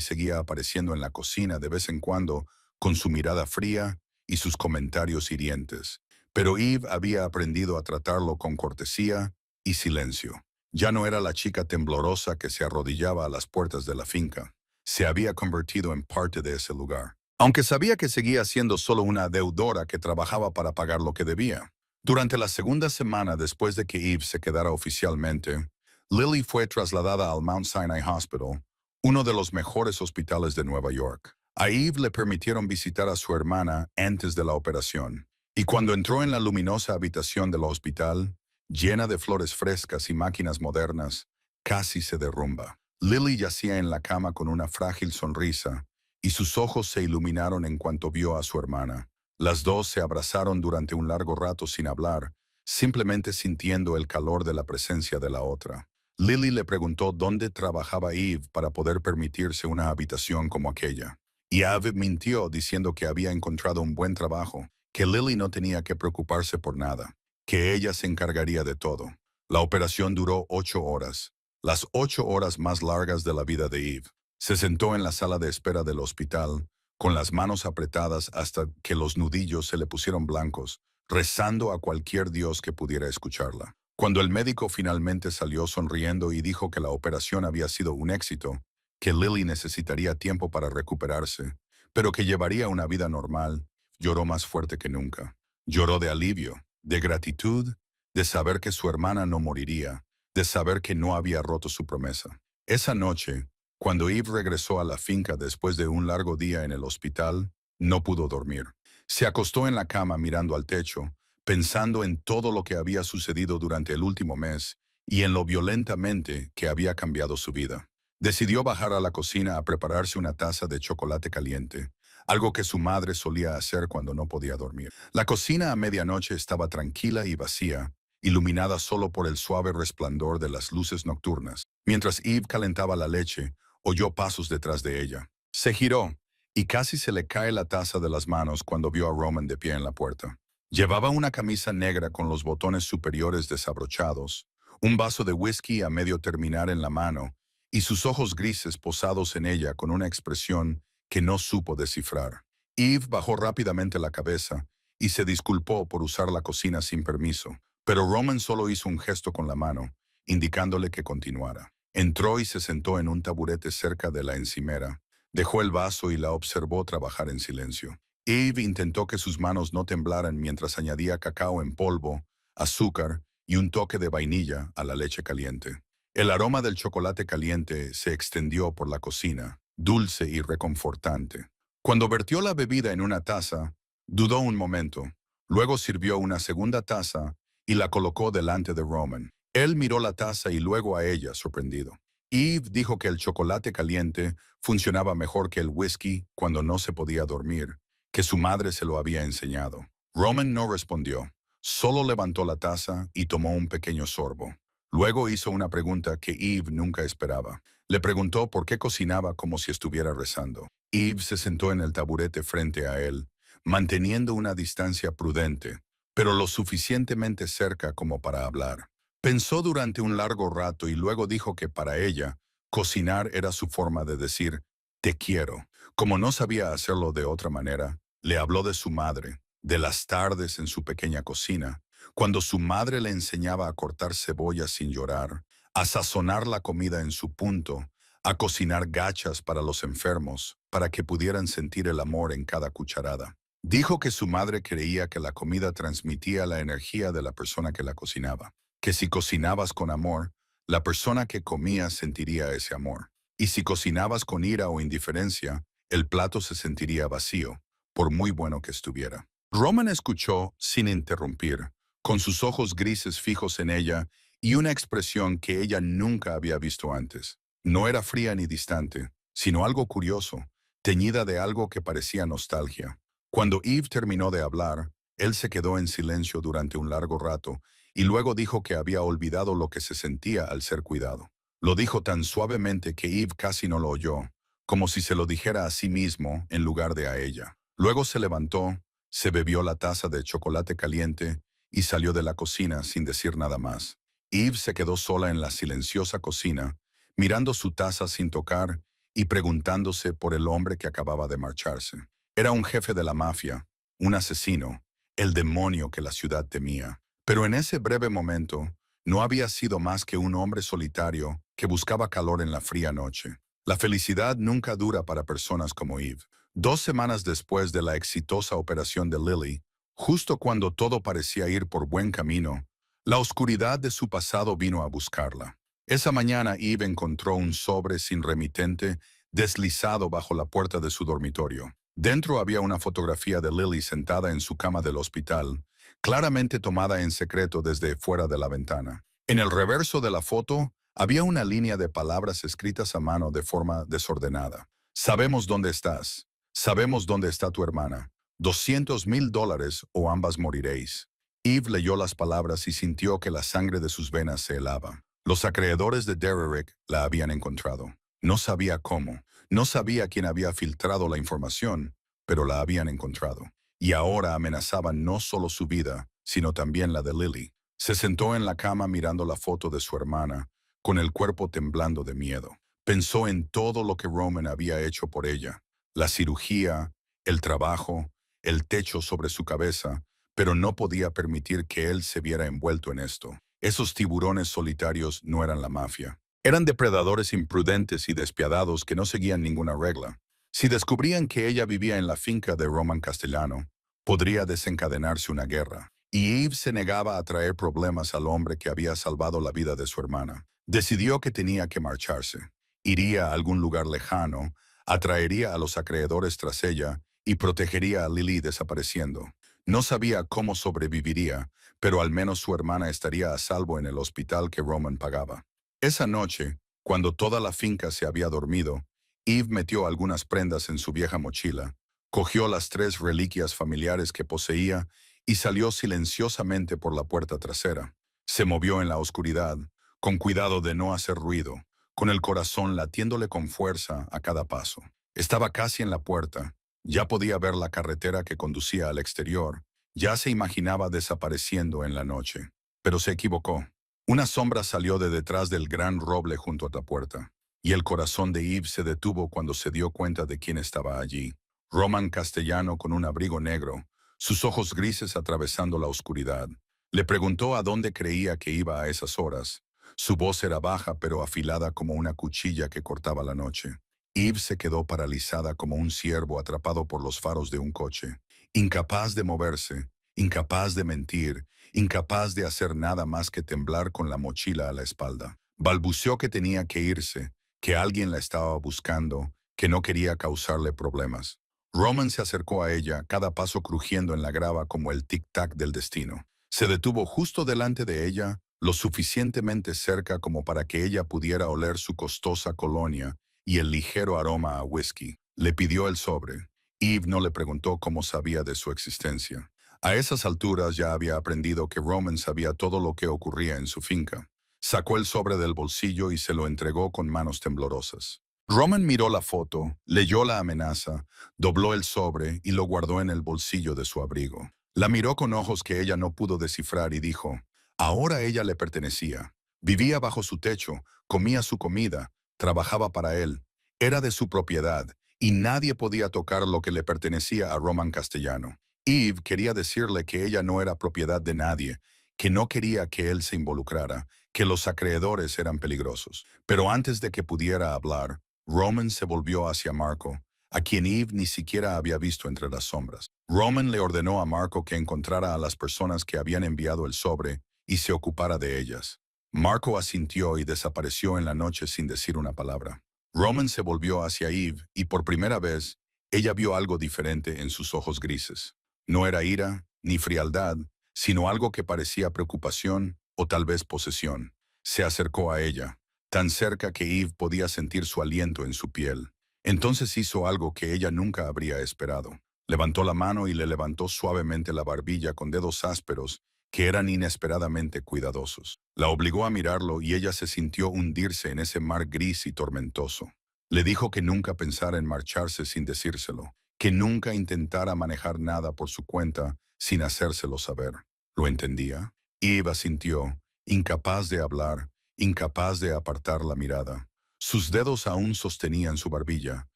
seguía apareciendo en la cocina de vez en cuando con su mirada fría y sus comentarios hirientes, pero Eve había aprendido a tratarlo con cortesía y silencio. Ya no era la chica temblorosa que se arrodillaba a las puertas de la finca. Se había convertido en parte de ese lugar, aunque sabía que seguía siendo solo una deudora que trabajaba para pagar lo que debía. Durante la segunda semana después de que Eve se quedara oficialmente, Lily fue trasladada al Mount Sinai Hospital, uno de los mejores hospitales de Nueva York. A Eve le permitieron visitar a su hermana antes de la operación, y cuando entró en la luminosa habitación del hospital, llena de flores frescas y máquinas modernas, casi se derrumba. Lily yacía en la cama con una frágil sonrisa, y sus ojos se iluminaron en cuanto vio a su hermana. Las dos se abrazaron durante un largo rato sin hablar, simplemente sintiendo el calor de la presencia de la otra. Lily le preguntó dónde trabajaba Eve para poder permitirse una habitación como aquella. Y Eve mintió diciendo que había encontrado un buen trabajo, que Lily no tenía que preocuparse por nada, que ella se encargaría de todo. La operación duró 8 horas, las 8 horas más largas de la vida de Eve. Se sentó en la sala de espera del hospital, con las manos apretadas hasta que los nudillos se le pusieron blancos, rezando a cualquier dios que pudiera escucharla. Cuando el médico finalmente salió sonriendo y dijo que la operación había sido un éxito, que Lily necesitaría tiempo para recuperarse, pero que llevaría una vida normal, lloró más fuerte que nunca. Lloró de alivio, de gratitud, de saber que su hermana no moriría, de saber que no había roto su promesa. Esa noche, cuando Eve regresó a la finca después de un largo día en el hospital, no pudo dormir. Se acostó en la cama mirando al techo, pensando en todo lo que había sucedido durante el último mes y en lo violentamente que había cambiado su vida. Decidió bajar a la cocina a prepararse una taza de chocolate caliente, algo que su madre solía hacer cuando no podía dormir. La cocina a medianoche estaba tranquila y vacía, iluminada solo por el suave resplandor de las luces nocturnas. Mientras Eve calentaba la leche, oyó pasos detrás de ella. Se giró, y casi se le cae la taza de las manos cuando vio a Roman de pie en la puerta. Llevaba una camisa negra con los botones superiores desabrochados, un vaso de whisky a medio terminar en la mano, y sus ojos grises posados en ella con una expresión que no supo descifrar. Eve bajó rápidamente la cabeza y se disculpó por usar la cocina sin permiso, pero Roman solo hizo un gesto con la mano, indicándole que continuara. Entró y se sentó en un taburete cerca de la encimera, dejó el vaso y la observó trabajar en silencio. Eve intentó que sus manos no temblaran mientras añadía cacao en polvo, azúcar y un toque de vainilla a la leche caliente. El aroma del chocolate caliente se extendió por la cocina, dulce y reconfortante. Cuando vertió la bebida en una taza, dudó un momento. Luego sirvió una segunda taza y la colocó delante de Roman. Él miró la taza y luego a ella, sorprendido. Eve dijo que el chocolate caliente funcionaba mejor que el whisky cuando no se podía dormir, que su madre se lo había enseñado. Roman no respondió, solo levantó la taza y tomó un pequeño sorbo. Luego hizo una pregunta que Eve nunca esperaba. Le preguntó por qué cocinaba como si estuviera rezando. Eve se sentó en el taburete frente a él, manteniendo una distancia prudente, pero lo suficientemente cerca como para hablar. Pensó durante un largo rato y luego dijo que para ella, cocinar era su forma de decir, te quiero. Como no sabía hacerlo de otra manera, le habló de su madre, de las tardes en su pequeña cocina, cuando su madre le enseñaba a cortar cebolla sin llorar, a sazonar la comida en su punto, a cocinar gachas para los enfermos, para que pudieran sentir el amor en cada cucharada. Dijo que su madre creía que la comida transmitía la energía de la persona que la cocinaba, que si cocinabas con amor, la persona que comía sentiría ese amor. Y si cocinabas con ira o indiferencia, el plato se sentiría vacío, por muy bueno que estuviera. Roman escuchó sin interrumpir, con sus ojos grises fijos en ella y una expresión que ella nunca había visto antes. No era fría ni distante, sino algo curioso, teñida de algo que parecía nostalgia. Cuando Eve terminó de hablar, él se quedó en silencio durante un largo rato y luego dijo que había olvidado lo que se sentía al ser cuidado. Lo dijo tan suavemente que Eve casi no lo oyó, como si se lo dijera a sí mismo en lugar de a ella. Luego se levantó, se bebió la taza de chocolate caliente y salió de la cocina sin decir nada más. Eve se quedó sola en la silenciosa cocina, mirando su taza sin tocar y preguntándose por el hombre que acababa de marcharse. Era un jefe de la mafia, un asesino, el demonio que la ciudad temía. Pero en ese breve momento, no había sido más que un hombre solitario que buscaba calor en la fría noche. La felicidad nunca dura para personas como Eve. 2 semanas después de la exitosa operación de Lily, justo cuando todo parecía ir por buen camino, la oscuridad de su pasado vino a buscarla. Esa mañana Eve encontró un sobre sin remitente deslizado bajo la puerta de su dormitorio. Dentro había una fotografía de Lily sentada en su cama del hospital, claramente tomada en secreto desde fuera de la ventana. En el reverso de la foto había una línea de palabras escritas a mano de forma desordenada. Sabemos dónde estás. Sabemos dónde está tu hermana. $200,000 o ambas moriréis. Eve leyó las palabras y sintió que la sangre de sus venas se helaba. Los acreedores de Derrick la habían encontrado. No sabía cómo, no sabía quién había filtrado la información, pero la habían encontrado. Y ahora amenazaban no solo su vida, sino también la de Lily. Se sentó en la cama mirando la foto de su hermana, con el cuerpo temblando de miedo. Pensó en todo lo que Roman había hecho por ella, la cirugía, el trabajo, el techo sobre su cabeza, pero no podía permitir que él se viera envuelto en esto. Esos tiburones solitarios no eran la mafia. Eran depredadores imprudentes y despiadados que no seguían ninguna regla. Si descubrían que ella vivía en la finca de Roman Castellano, podría desencadenarse una guerra. Y Eve se negaba a traer problemas al hombre que había salvado la vida de su hermana. Decidió que tenía que marcharse. Iría a algún lugar lejano, atraería a los acreedores tras ella y protegería a Lily desapareciendo. No sabía cómo sobreviviría, pero al menos su hermana estaría a salvo en el hospital que Roman pagaba. Esa noche, cuando toda la finca se había dormido, Eve metió algunas prendas en su vieja mochila, cogió las 3 reliquias familiares que poseía y salió silenciosamente por la puerta trasera. Se movió en la oscuridad, con cuidado de no hacer ruido, con el corazón latiéndole con fuerza a cada paso. Estaba casi en la puerta, ya podía ver la carretera que conducía al exterior, ya se imaginaba desapareciendo en la noche. Pero se equivocó. Una sombra salió de detrás del gran roble junto a la puerta, y el corazón de Eve se detuvo cuando se dio cuenta de quién estaba allí. Roman Castellano con un abrigo negro, sus ojos grises atravesando la oscuridad. Le preguntó a dónde creía que iba a esas horas. Su voz era baja pero afilada como una cuchilla que cortaba la noche. Eve se quedó paralizada como un ciervo atrapado por los faros de un coche, incapaz de moverse, incapaz de mentir, incapaz de hacer nada más que temblar con la mochila a la espalda. Balbuceó que tenía que irse, que alguien la estaba buscando, que no quería causarle problemas. Roman se acercó a ella, cada paso crujiendo en la grava como el tic-tac del destino. Se detuvo justo delante de ella, lo suficientemente cerca como para que ella pudiera oler su costosa colonia y el ligero aroma a whisky. Le pidió el sobre. Eve no le preguntó cómo sabía de su existencia. A esas alturas ya había aprendido que Roman sabía todo lo que ocurría en su finca. Sacó el sobre del bolsillo y se lo entregó con manos temblorosas. Roman miró la foto, leyó la amenaza, dobló el sobre y lo guardó en el bolsillo de su abrigo. La miró con ojos que ella no pudo descifrar y dijo, ahora ella le pertenecía. Vivía bajo su techo, comía su comida, trabajaba para él. Era de su propiedad y nadie podía tocar lo que le pertenecía a Roman Castellano. Eve quería decirle que ella no era propiedad de nadie, que no quería que él se involucrara, que los acreedores eran peligrosos. Pero antes de que pudiera hablar, Roman se volvió hacia Marco, a quien Eve ni siquiera había visto entre las sombras. Roman le ordenó a Marco que encontrara a las personas que habían enviado el sobre y se ocupara de ellas. Marco asintió y desapareció en la noche sin decir una palabra. Roman se volvió hacia Eve y por primera vez ella vio algo diferente en sus ojos grises. No era ira ni frialdad, sino algo que parecía preocupación o tal vez posesión. Se acercó a ella, tan cerca que Eve podía sentir su aliento en su piel. Entonces hizo algo que ella nunca habría esperado. Levantó la mano y le levantó suavemente la barbilla con dedos ásperos que eran inesperadamente cuidadosos. La obligó a mirarlo y ella se sintió hundirse en ese mar gris y tormentoso. Le dijo que nunca pensara en marcharse sin decírselo, que nunca intentara manejar nada por su cuenta sin hacérselo saber. ¿Lo entendía? Eva sintió, incapaz de hablar, incapaz de apartar la mirada. Sus dedos aún sostenían su barbilla,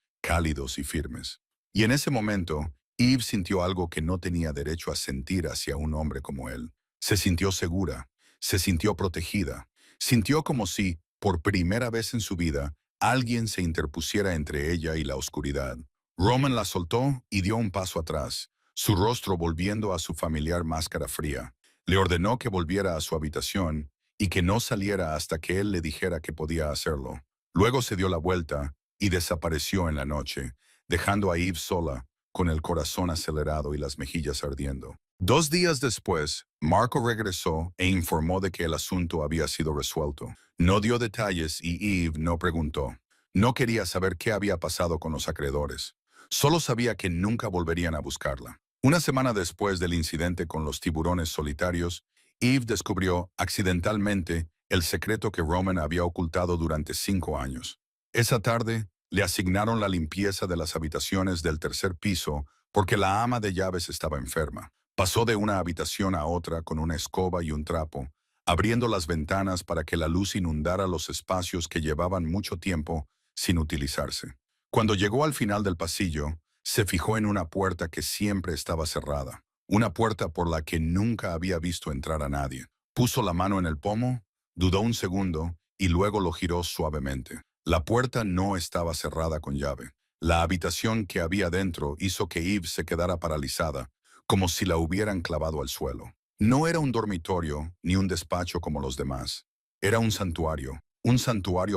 cálidos y firmes. Y en ese momento, Eve sintió algo que no tenía derecho a sentir hacia un hombre como él. Se sintió segura, se sintió protegida, sintió como si, por primera vez en su vida, alguien se interpusiera entre ella y la oscuridad. Roman la soltó y dio un paso atrás, su rostro volviendo a su familiar máscara fría. Le ordenó que volviera a su habitación y que no saliera hasta que él le dijera que podía hacerlo. Luego se dio la vuelta y desapareció en la noche, dejando a Eve sola, con el corazón acelerado y las mejillas ardiendo. 2 días después, Marco regresó e informó de que el asunto había sido resuelto. No dio detalles y Eve no preguntó. No quería saber qué había pasado con los acreedores. Solo sabía que nunca volverían a buscarla. Una semana después del incidente con los tiburones solitarios, Eve descubrió, accidentalmente, el secreto que Roman había ocultado durante 5 años. Esa tarde, le asignaron la limpieza de las habitaciones del tercer piso porque la ama de llaves estaba enferma. Pasó de una habitación a otra con una escoba y un trapo, abriendo las ventanas para que la luz inundara los espacios que llevaban mucho tiempo sin utilizarse. Cuando llegó al final del pasillo, se fijó en una puerta que siempre estaba cerrada, una puerta por la que nunca había visto entrar a nadie. Puso la mano en el pomo, dudó un segundo y luego lo giró suavemente. La puerta no estaba cerrada con llave. La habitación que había dentro hizo que Eve se quedara paralizada, como si la hubieran clavado al suelo. No era un dormitorio ni un despacho como los demás. Era un santuario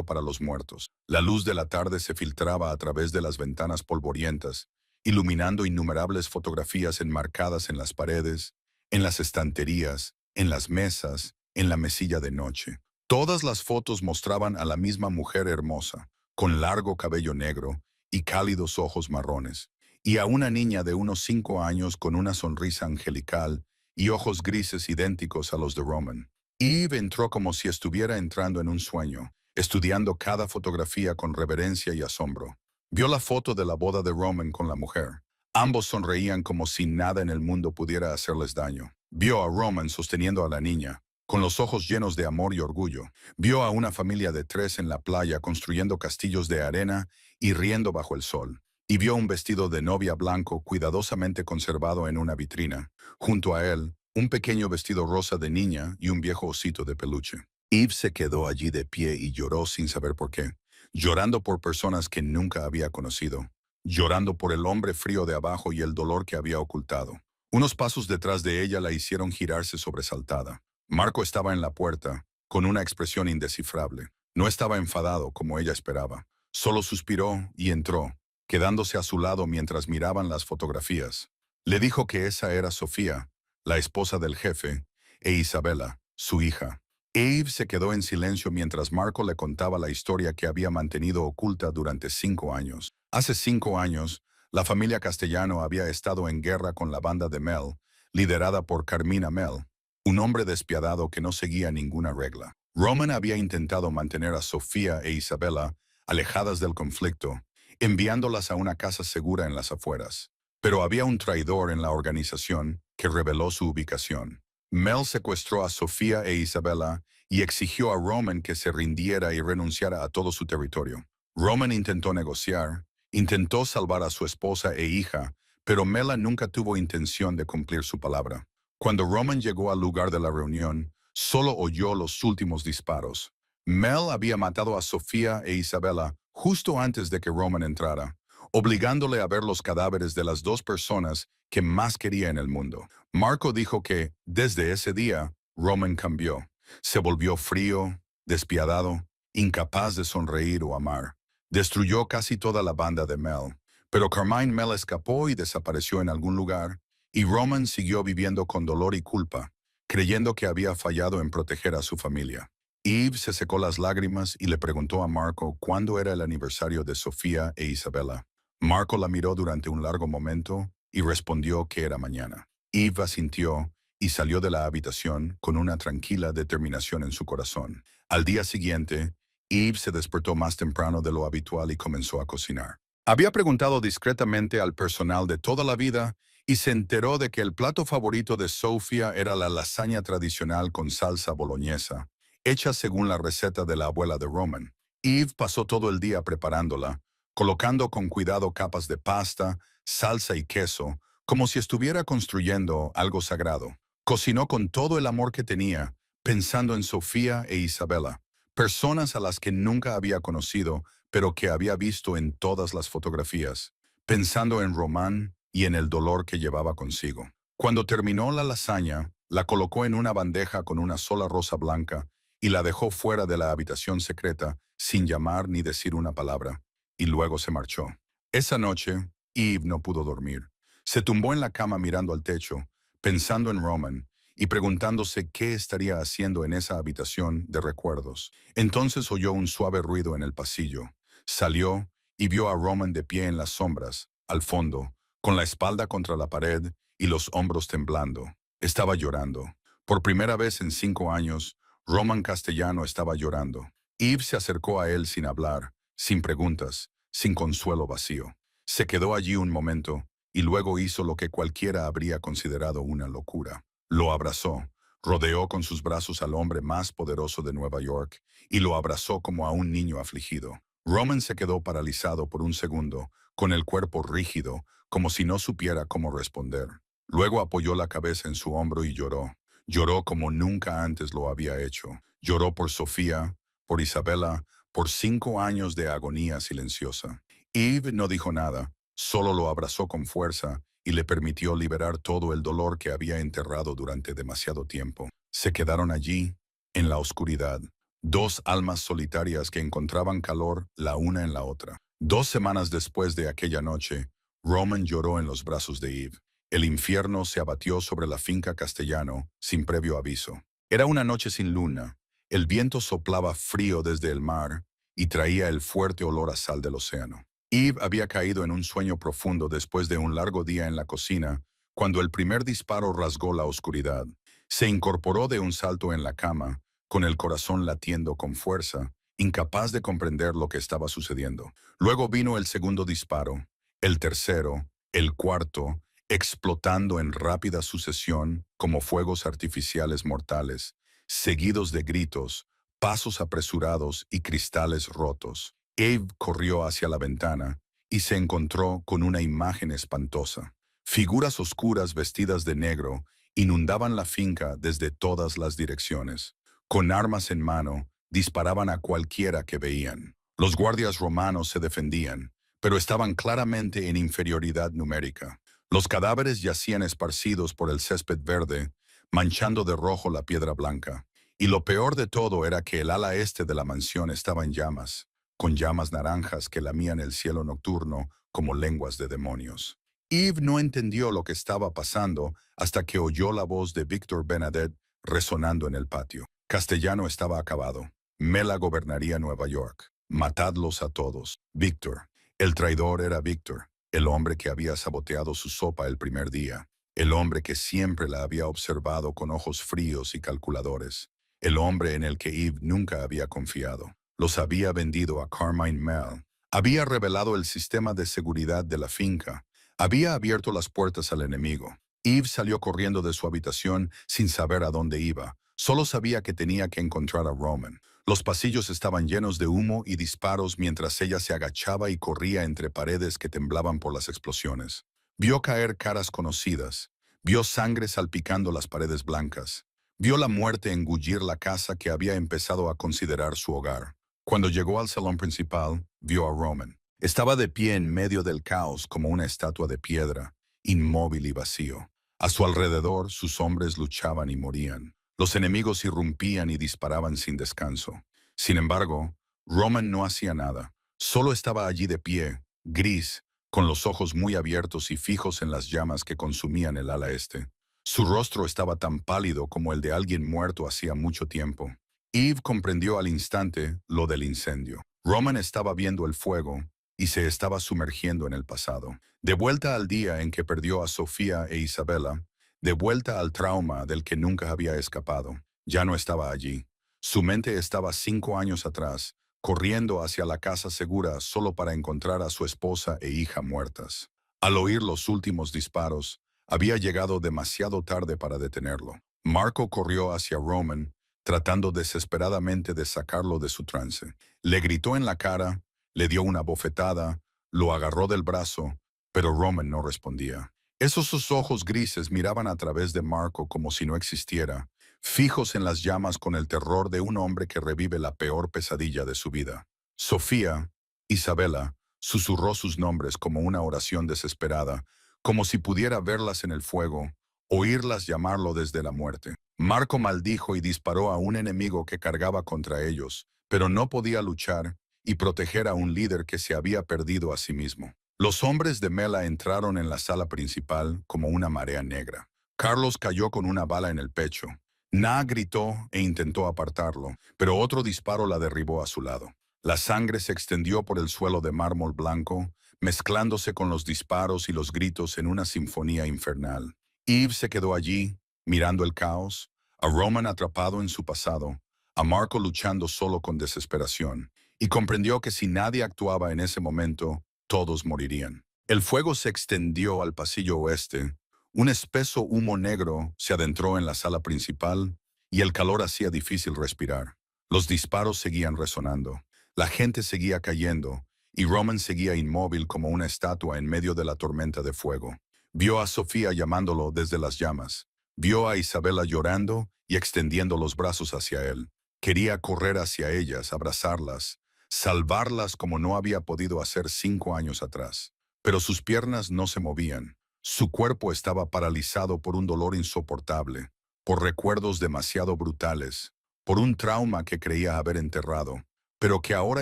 para los muertos. La luz de la tarde se filtraba a través de las ventanas polvorientas, iluminando innumerables fotografías enmarcadas en las paredes, en las estanterías, en las mesas, en la mesilla de noche. Todas las fotos mostraban a la misma mujer hermosa, con largo cabello negro y cálidos ojos marrones, y a una niña de unos 5 años con una sonrisa angelical y ojos grises idénticos a los de Roman. Eve entró como si estuviera entrando en un sueño, estudiando cada fotografía con reverencia y asombro. Vio la foto de la boda de Roman con la mujer. Ambos sonreían como si nada en el mundo pudiera hacerles daño. Vio a Roman sosteniendo a la niña, con los ojos llenos de amor y orgullo. Vio a una familia de 3 en la playa construyendo castillos de arena y riendo bajo el sol. Y vio un vestido de novia blanco cuidadosamente conservado en una vitrina. Junto a él, un pequeño vestido rosa de niña y un viejo osito de peluche. Eve se quedó allí de pie y lloró sin saber por qué, llorando por personas que nunca había conocido, llorando por el hombre frío de abajo y el dolor que había ocultado. Unos pasos detrás de ella la hicieron girarse sobresaltada. Marco estaba en la puerta, con una expresión indescifrable. No estaba enfadado como ella esperaba. Solo suspiró y entró, quedándose a su lado mientras miraban las fotografías. Le dijo que esa era Sofía, la esposa del jefe, e Isabela, su hija. Eve se quedó en silencio mientras Marco le contaba la historia que había mantenido oculta durante 5 años. Hace 5 años, la familia Castellano había estado en guerra con la banda de Mel, liderada por Carmina Mel, un hombre despiadado que no seguía ninguna regla. Roman había intentado mantener a Sofía e Isabela alejadas del conflicto, enviándolas a una casa segura en las afueras. Pero había un traidor en la organización que reveló su ubicación. Mel secuestró a Sofía e Isabela y exigió a Roman que se rindiera y renunciara a todo su territorio. Roman intentó negociar, intentó salvar a su esposa e hija, pero Mela nunca tuvo intención de cumplir su palabra. Cuando Roman llegó al lugar de la reunión, solo oyó los últimos disparos. Mel había matado a Sofía e Isabela justo antes de que Roman entrara, obligándole a ver los cadáveres de las 2 personas que más quería en el mundo. Marco dijo que, desde ese día, Roman cambió. Se volvió frío, despiadado, incapaz de sonreír o amar. Destruyó casi toda la banda de Mel, pero Carmine Mel escapó y desapareció en algún lugar, y Roman siguió viviendo con dolor y culpa, creyendo que había fallado en proteger a su familia. Eve se secó las lágrimas y le preguntó a Marco cuándo era el aniversario de Sofía e Isabela. Marco la miró durante un largo momento y respondió que era mañana. Eve asintió y salió de la habitación con una tranquila determinación en su corazón. Al día siguiente, Eve se despertó más temprano de lo habitual y comenzó a cocinar. Había preguntado discretamente al personal de toda la vida y se enteró de que el plato favorito de Sofía era la lasaña tradicional con salsa boloñesa, hecha según la receta de la abuela de Roman. Eve pasó todo el día preparándola, colocando con cuidado capas de pasta, salsa y queso, como si estuviera construyendo algo sagrado. Cocinó con todo el amor que tenía, pensando en Sofía e Isabela, personas a las que nunca había conocido, pero que había visto en todas las fotografías, pensando en Román y en el dolor que llevaba consigo. Cuando terminó la lasaña, la colocó en una bandeja con una sola rosa blanca y la dejó fuera de la habitación secreta sin llamar ni decir una palabra, y luego se marchó. Esa noche, Eve no pudo dormir. Se tumbó en la cama mirando al techo, pensando en Roman y preguntándose qué estaría haciendo en esa habitación de recuerdos. Entonces oyó un suave ruido en el pasillo. Salió y vio a Roman de pie en las sombras, al fondo, con la espalda contra la pared y los hombros temblando. Estaba llorando. Por primera vez en 5 años, Roman Castellano estaba llorando. Eve se acercó a él sin hablar, sin preguntas, sin consuelo vacío. Se quedó allí un momento y luego hizo lo que cualquiera habría considerado una locura. Lo abrazó, rodeó con sus brazos al hombre más poderoso de Nueva York y lo abrazó como a un niño afligido. Roman se quedó paralizado por un segundo, con el cuerpo rígido, como si no supiera cómo responder. Luego apoyó la cabeza en su hombro y lloró. Lloró como nunca antes lo había hecho. Lloró por Sofía, por Isabela, por 5 años de agonía silenciosa. Eve no dijo nada, solo lo abrazó con fuerza y le permitió liberar todo el dolor que había enterrado durante demasiado tiempo. Se quedaron allí, en la oscuridad, dos almas solitarias que encontraban calor la una en la otra. 2 semanas después de aquella noche, Roman lloró en los brazos de Eve. El infierno se abatió sobre la finca Castellano sin previo aviso. Era una noche sin luna. El viento soplaba frío desde el mar y traía el fuerte olor a sal del océano. Eve había caído en un sueño profundo después de un largo día en la cocina, cuando el primer disparo rasgó la oscuridad. Se incorporó de un salto en la cama, con el corazón latiendo con fuerza, incapaz de comprender lo que estaba sucediendo. Luego vino el segundo disparo, el tercero, el cuarto, explotando en rápida sucesión como fuegos artificiales mortales, seguidos de gritos, pasos apresurados y cristales rotos. Eve corrió hacia la ventana y se encontró con una imagen espantosa. Figuras oscuras vestidas de negro inundaban la finca desde todas las direcciones. Con armas en mano, disparaban a cualquiera que veían. Los guardias romanos se defendían, pero estaban claramente en inferioridad numérica. Los cadáveres yacían esparcidos por el césped verde, manchando de rojo la piedra blanca. Y lo peor de todo era que el ala este de la mansión estaba en llamas, con llamas naranjas que lamían el cielo nocturno como lenguas de demonios. Eve no entendió lo que estaba pasando hasta que oyó la voz de Victor Benadette resonando en el patio. Castellano estaba acabado. Mela gobernaría Nueva York. Matadlos a todos. Victor. El traidor era Victor, el hombre que había saboteado su sopa el primer día, el hombre que siempre la había observado con ojos fríos y calculadores, el hombre en el que Eve nunca había confiado. Los había vendido a Carmine Mell. Había revelado el sistema de seguridad de la finca. Había abierto las puertas al enemigo. Eve salió corriendo de su habitación sin saber a dónde iba. Solo sabía que tenía que encontrar a Roman. Los pasillos estaban llenos de humo y disparos mientras ella se agachaba y corría entre paredes que temblaban por las explosiones. Vio caer caras conocidas. Vio sangre salpicando las paredes blancas. Vio la muerte engullir la casa que había empezado a considerar su hogar. Cuando llegó al salón principal, vio a Roman. Estaba de pie en medio del caos como una estatua de piedra, inmóvil y vacío. A su alrededor, sus hombres luchaban y morían. Los enemigos irrumpían y disparaban sin descanso. Sin embargo, Roman no hacía nada. Solo estaba allí de pie, gris, con los ojos muy abiertos y fijos en las llamas que consumían el ala este. Su rostro estaba tan pálido como el de alguien muerto hacía mucho tiempo. Eve comprendió al instante lo del incendio. Roman estaba viendo el fuego y se estaba sumergiendo en el pasado. De vuelta al día en que perdió a Sofía e Isabela, de vuelta al trauma del que nunca había escapado. Ya no estaba allí. Su mente estaba 5 años atrás, corriendo hacia la casa segura solo para encontrar a su esposa e hija muertas. Al oír los últimos disparos, había llegado demasiado tarde para detenerlo. Marco corrió hacia Roman, tratando desesperadamente de sacarlo de su trance. Le gritó en la cara, le dio una bofetada, lo agarró del brazo, pero Roman no respondía. Sus ojos grises miraban a través de Marco como si no existiera, fijos en las llamas con el terror de un hombre que revive la peor pesadilla de su vida. Sofía, Isabela, susurró sus nombres como una oración desesperada, como si pudiera verlas en el fuego, oírlas llamarlo desde la muerte. Marco maldijo y disparó a un enemigo que cargaba contra ellos, pero no podía luchar y proteger a un líder que se había perdido a sí mismo. Los hombres de Mela entraron en la sala principal como una marea negra. Carlos cayó con una bala en el pecho. Na gritó e intentó apartarlo, pero otro disparo la derribó a su lado. La sangre se extendió por el suelo de mármol blanco, mezclándose con los disparos y los gritos en una sinfonía infernal. Eve se quedó allí, mirando el caos, a Roman atrapado en su pasado, a Marco luchando solo con desesperación, y comprendió que si nadie actuaba en ese momento, todos morirían. El fuego se extendió al pasillo oeste, un espeso humo negro se adentró en la sala principal y el calor hacía difícil respirar. Los disparos seguían resonando, la gente seguía cayendo y Roman seguía inmóvil como una estatua en medio de la tormenta de fuego. Vio a Sofía llamándolo desde las llamas. Vio a Isabela llorando y extendiendo los brazos hacia él. Quería correr hacia ellas, abrazarlas, salvarlas como no había podido hacer 5 años atrás. Pero sus piernas no se movían. Su cuerpo estaba paralizado por un dolor insoportable, por recuerdos demasiado brutales, por un trauma que creía haber enterrado, pero que ahora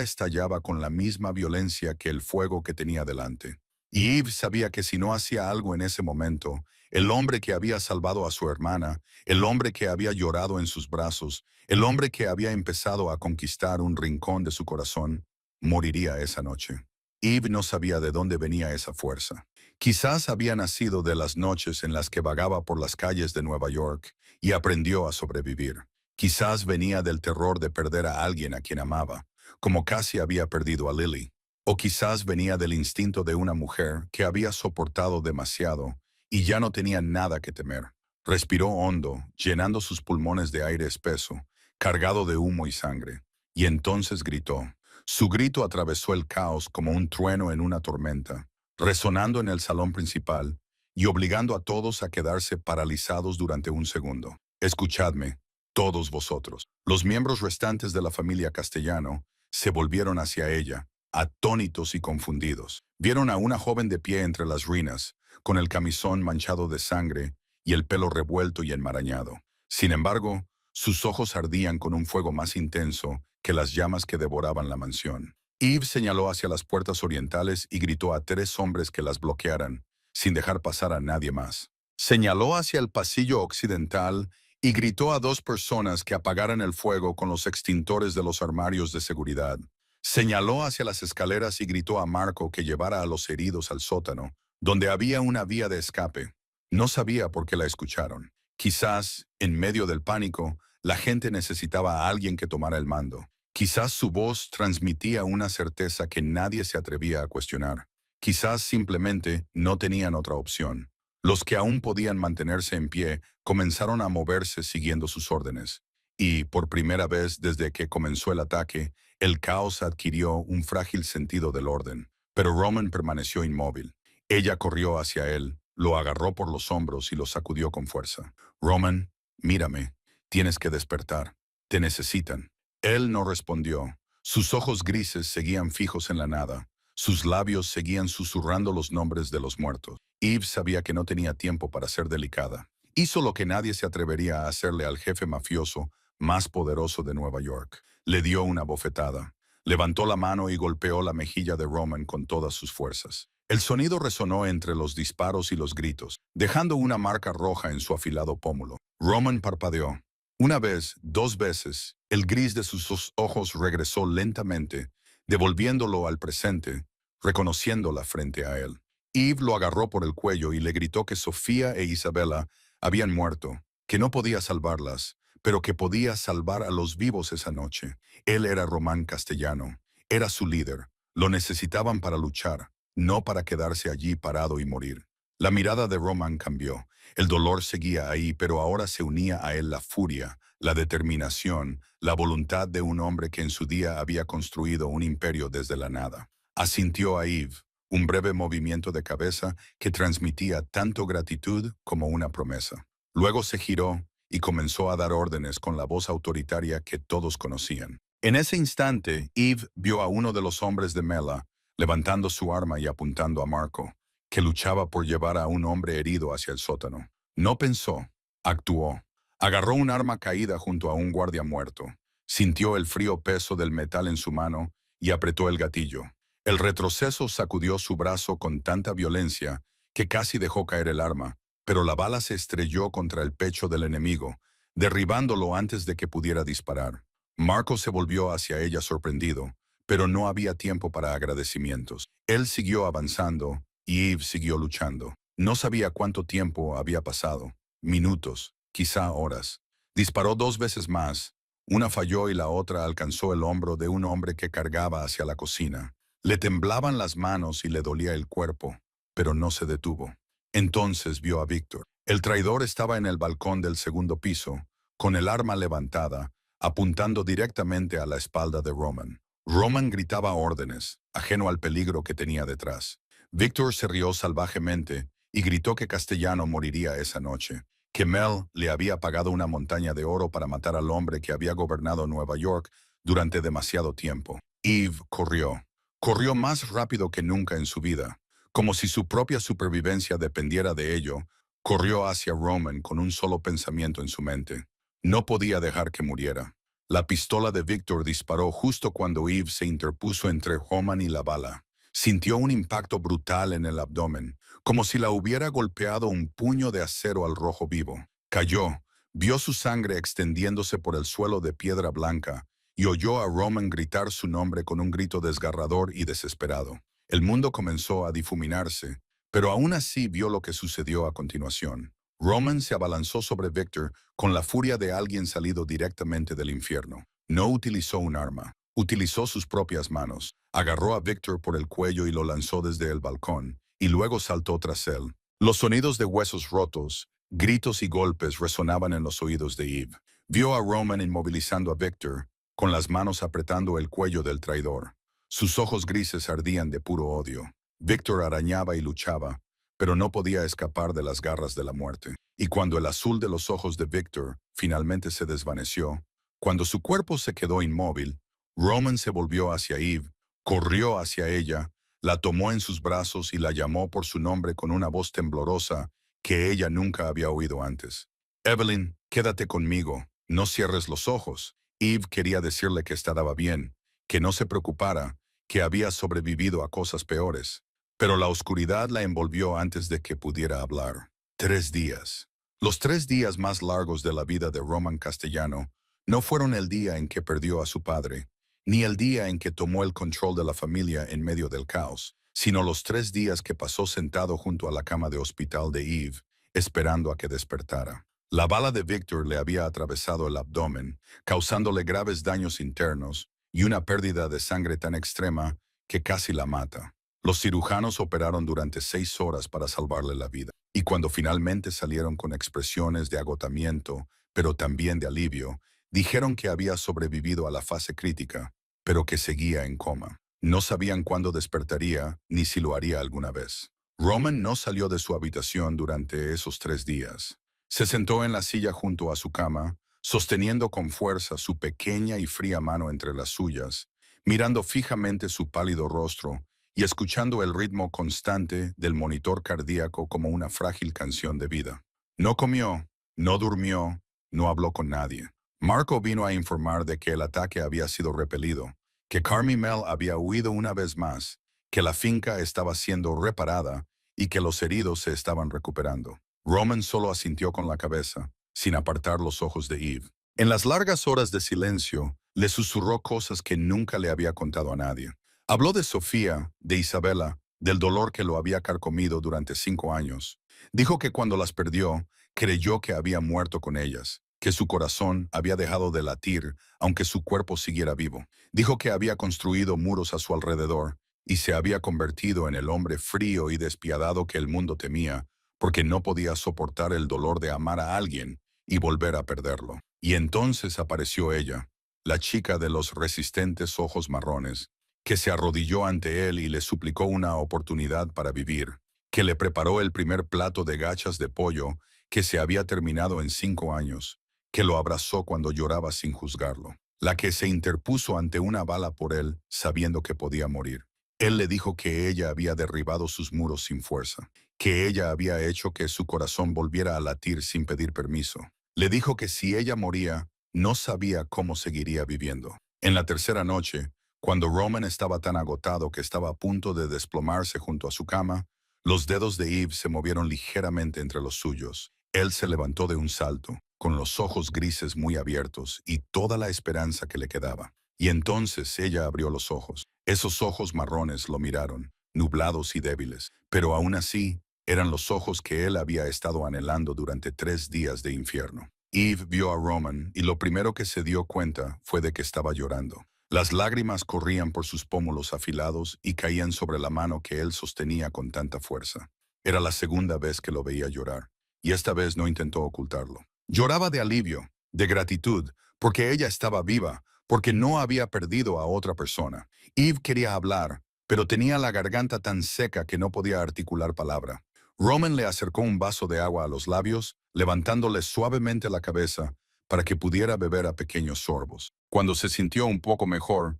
estallaba con la misma violencia que el fuego que tenía delante. Y Eve sabía que si no hacía algo en ese momento, el hombre que había salvado a su hermana, el hombre que había llorado en sus brazos, el hombre que había empezado a conquistar un rincón de su corazón, moriría esa noche. Eve no sabía de dónde venía esa fuerza. Quizás había nacido de las noches en las que vagaba por las calles de Nueva York y aprendió a sobrevivir. Quizás venía del terror de perder a alguien a quien amaba, como casi había perdido a Lily. O quizás venía del instinto de una mujer que había soportado demasiado y ya no tenía nada que temer. Respiró hondo, llenando sus pulmones de aire espeso, cargado de humo y sangre, y entonces gritó. Su grito atravesó el caos como un trueno en una tormenta, resonando en el salón principal y obligando a todos a quedarse paralizados durante un segundo. Escuchadme, todos vosotros. Los miembros restantes de la familia Castellano se volvieron hacia ella, atónitos y confundidos. Vieron a una joven de pie entre las ruinas, con el camisón manchado de sangre y el pelo revuelto y enmarañado. Sin embargo, sus ojos ardían con un fuego más intenso que las llamas que devoraban la mansión. Eve señaló hacia las puertas orientales y gritó a 3 hombres que las bloquearan, sin dejar pasar a nadie más. Señaló hacia el pasillo occidental y gritó a 2 personas que apagaran el fuego con los extintores de los armarios de seguridad. Señaló hacia las escaleras y gritó a Marco que llevara a los heridos al sótano, donde había una vía de escape. No sabía por qué la escucharon. Quizás, en medio del pánico, la gente necesitaba a alguien que tomara el mando. Quizás su voz transmitía una certeza que nadie se atrevía a cuestionar. Quizás simplemente no tenían otra opción. Los que aún podían mantenerse en pie comenzaron a moverse siguiendo sus órdenes. Y, por primera vez desde que comenzó el ataque, el caos adquirió un frágil sentido del orden. Pero Roman permaneció inmóvil. Ella corrió hacia él, lo agarró por los hombros y lo sacudió con fuerza. Roman, mírame, tienes que despertar. Te necesitan. Él no respondió. Sus ojos grises seguían fijos en la nada. Sus labios seguían susurrando los nombres de los muertos. Eve sabía que no tenía tiempo para ser delicada. Hizo lo que nadie se atrevería a hacerle al jefe mafioso más poderoso de Nueva York. Le dio una bofetada. Levantó la mano y golpeó la mejilla de Roman con todas sus fuerzas. El sonido resonó entre los disparos y los gritos, dejando una marca roja en su afilado pómulo. Roman parpadeó. Una vez, 2 veces, el gris de sus ojos regresó lentamente, devolviéndolo al presente, reconociéndola frente a él. Eve lo agarró por el cuello y le gritó que Sofía e Isabela habían muerto, que no podía salvarlas, pero que podía salvar a los vivos esa noche. Él era Román Castellano, era su líder, lo necesitaban para luchar, no para quedarse allí parado y morir. La mirada de Roman cambió. El dolor seguía ahí, pero ahora se unía a él la furia, la determinación, la voluntad de un hombre que en su día había construido un imperio desde la nada. Asintió a Eve, un breve movimiento de cabeza que transmitía tanto gratitud como una promesa. Luego se giró y comenzó a dar órdenes con la voz autoritaria que todos conocían. En ese instante, Eve vio a uno de los hombres de Mela levantando su arma y apuntando a Marco, que luchaba por llevar a un hombre herido hacia el sótano. No pensó, actuó. Agarró un arma caída junto a un guardia muerto. Sintió el frío peso del metal en su mano y apretó el gatillo. El retroceso sacudió su brazo con tanta violencia que casi dejó caer el arma, pero la bala se estrelló contra el pecho del enemigo, derribándolo antes de que pudiera disparar. Marco se volvió hacia ella sorprendido, pero no había tiempo para agradecimientos. Él siguió avanzando y Eve siguió luchando. No sabía cuánto tiempo había pasado, minutos, quizá horas. Disparó 2 veces más. Una falló y la otra alcanzó el hombro de un hombre que cargaba hacia la cocina. Le temblaban las manos y le dolía el cuerpo, pero no se detuvo. Entonces vio a Víctor. El traidor estaba en el balcón del segundo piso, con el arma levantada, apuntando directamente a la espalda de Roman. Roman gritaba órdenes, ajeno al peligro que tenía detrás. Víctor se rió salvajemente y gritó que Castellano moriría esa noche, que Mel le había pagado una montaña de oro para matar al hombre que había gobernado Nueva York durante demasiado tiempo. Eve corrió. Corrió más rápido que nunca en su vida. Como si su propia supervivencia dependiera de ello, corrió hacia Roman con un solo pensamiento en su mente. No podía dejar que muriera. La pistola de Victor disparó justo cuando Eve se interpuso entre Roman y la bala. Sintió un impacto brutal en el abdomen, como si la hubiera golpeado un puño de acero al rojo vivo. Cayó, vio su sangre extendiéndose por el suelo de piedra blanca y oyó a Roman gritar su nombre con un grito desgarrador y desesperado. El mundo comenzó a difuminarse, pero aún así vio lo que sucedió a continuación. Roman se abalanzó sobre Victor con la furia de alguien salido directamente del infierno. No utilizó un arma, utilizó sus propias manos. Agarró a Victor por el cuello y lo lanzó desde el balcón, y luego saltó tras él. Los sonidos de huesos rotos, gritos y golpes resonaban en los oídos de Eve. Vio a Roman inmovilizando a Victor, con las manos apretando el cuello del traidor. Sus ojos grises ardían de puro odio. Victor arañaba y luchaba, pero no podía escapar de las garras de la muerte. Y cuando el azul de los ojos de Victor finalmente se desvaneció, cuando su cuerpo se quedó inmóvil, Roman se volvió hacia Eve, corrió hacia ella, la tomó en sus brazos y la llamó por su nombre con una voz temblorosa que ella nunca había oído antes. Evelyn, quédate conmigo, no cierres los ojos. Eve quería decirle que estaba bien, que no se preocupara, que había sobrevivido a cosas peores. Pero la oscuridad la envolvió antes de que pudiera hablar. 3 días. Los 3 días más largos de la vida de Roman Castellano no fueron el día en que perdió a su padre, ni el día en que tomó el control de la familia en medio del caos, sino los 3 días que pasó sentado junto a la cama de hospital de Eve, esperando a que despertara. La bala de Victor le había atravesado el abdomen, causándole graves daños internos y una pérdida de sangre tan extrema que casi la mata. Los cirujanos operaron durante 6 horas para salvarle la vida, y cuando finalmente salieron con expresiones de agotamiento, pero también de alivio, dijeron que había sobrevivido a la fase crítica, pero que seguía en coma. No sabían cuándo despertaría ni si lo haría alguna vez. Roman no salió de su habitación durante esos 3 días. Se sentó en la silla junto a su cama, sosteniendo con fuerza su pequeña y fría mano entre las suyas, mirando fijamente su pálido rostro y escuchando el ritmo constante del monitor cardíaco como una frágil canción de vida. No comió, no durmió, no habló con nadie. Marco vino a informar de que el ataque había sido repelido, que Carmy Mel había huido una vez más, que la finca estaba siendo reparada y que los heridos se estaban recuperando. Roman solo asintió con la cabeza, sin apartar los ojos de Eve. En las largas horas de silencio, le susurró cosas que nunca le había contado a nadie. Habló de Sofía, de Isabela, del dolor que lo había carcomido durante 5 años. Dijo que cuando las perdió, creyó que había muerto con ellas, que su corazón había dejado de latir, aunque su cuerpo siguiera vivo. Dijo que había construido muros a su alrededor y se había convertido en el hombre frío y despiadado que el mundo temía, porque no podía soportar el dolor de amar a alguien y volver a perderlo. Y entonces apareció ella, la chica de los resistentes ojos marrones, que se arrodilló ante él y le suplicó una oportunidad para vivir, que le preparó el primer plato de gachas de pollo que se había terminado en 5 años, que lo abrazó cuando lloraba sin juzgarlo, la que se interpuso ante una bala por él, sabiendo que podía morir. Él le dijo que ella había derribado sus muros sin fuerza, que ella había hecho que su corazón volviera a latir sin pedir permiso. Le dijo que si ella moría, no sabía cómo seguiría viviendo. En la tercera noche, cuando Roman estaba tan agotado que estaba a punto de desplomarse junto a su cama, los dedos de Eve se movieron ligeramente entre los suyos. Él se levantó de un salto, con los ojos grises muy abiertos y toda la esperanza que le quedaba. Y entonces ella abrió los ojos. Esos ojos marrones lo miraron, nublados y débiles, pero aún así eran los ojos que él había estado anhelando durante 3 días de infierno. Eve vio a Roman y lo primero que se dio cuenta fue de que estaba llorando. Las lágrimas corrían por sus pómulos afilados y caían sobre la mano que él sostenía con tanta fuerza. Era la segunda vez que lo veía llorar, y esta vez no intentó ocultarlo. Lloraba de alivio, de gratitud, porque ella estaba viva, porque no había perdido a otra persona. Eve quería hablar, pero tenía la garganta tan seca que no podía articular palabra. Roman le acercó un vaso de agua a los labios, levantándole suavemente la cabeza para que pudiera beber a pequeños sorbos. Cuando se sintió un poco mejor,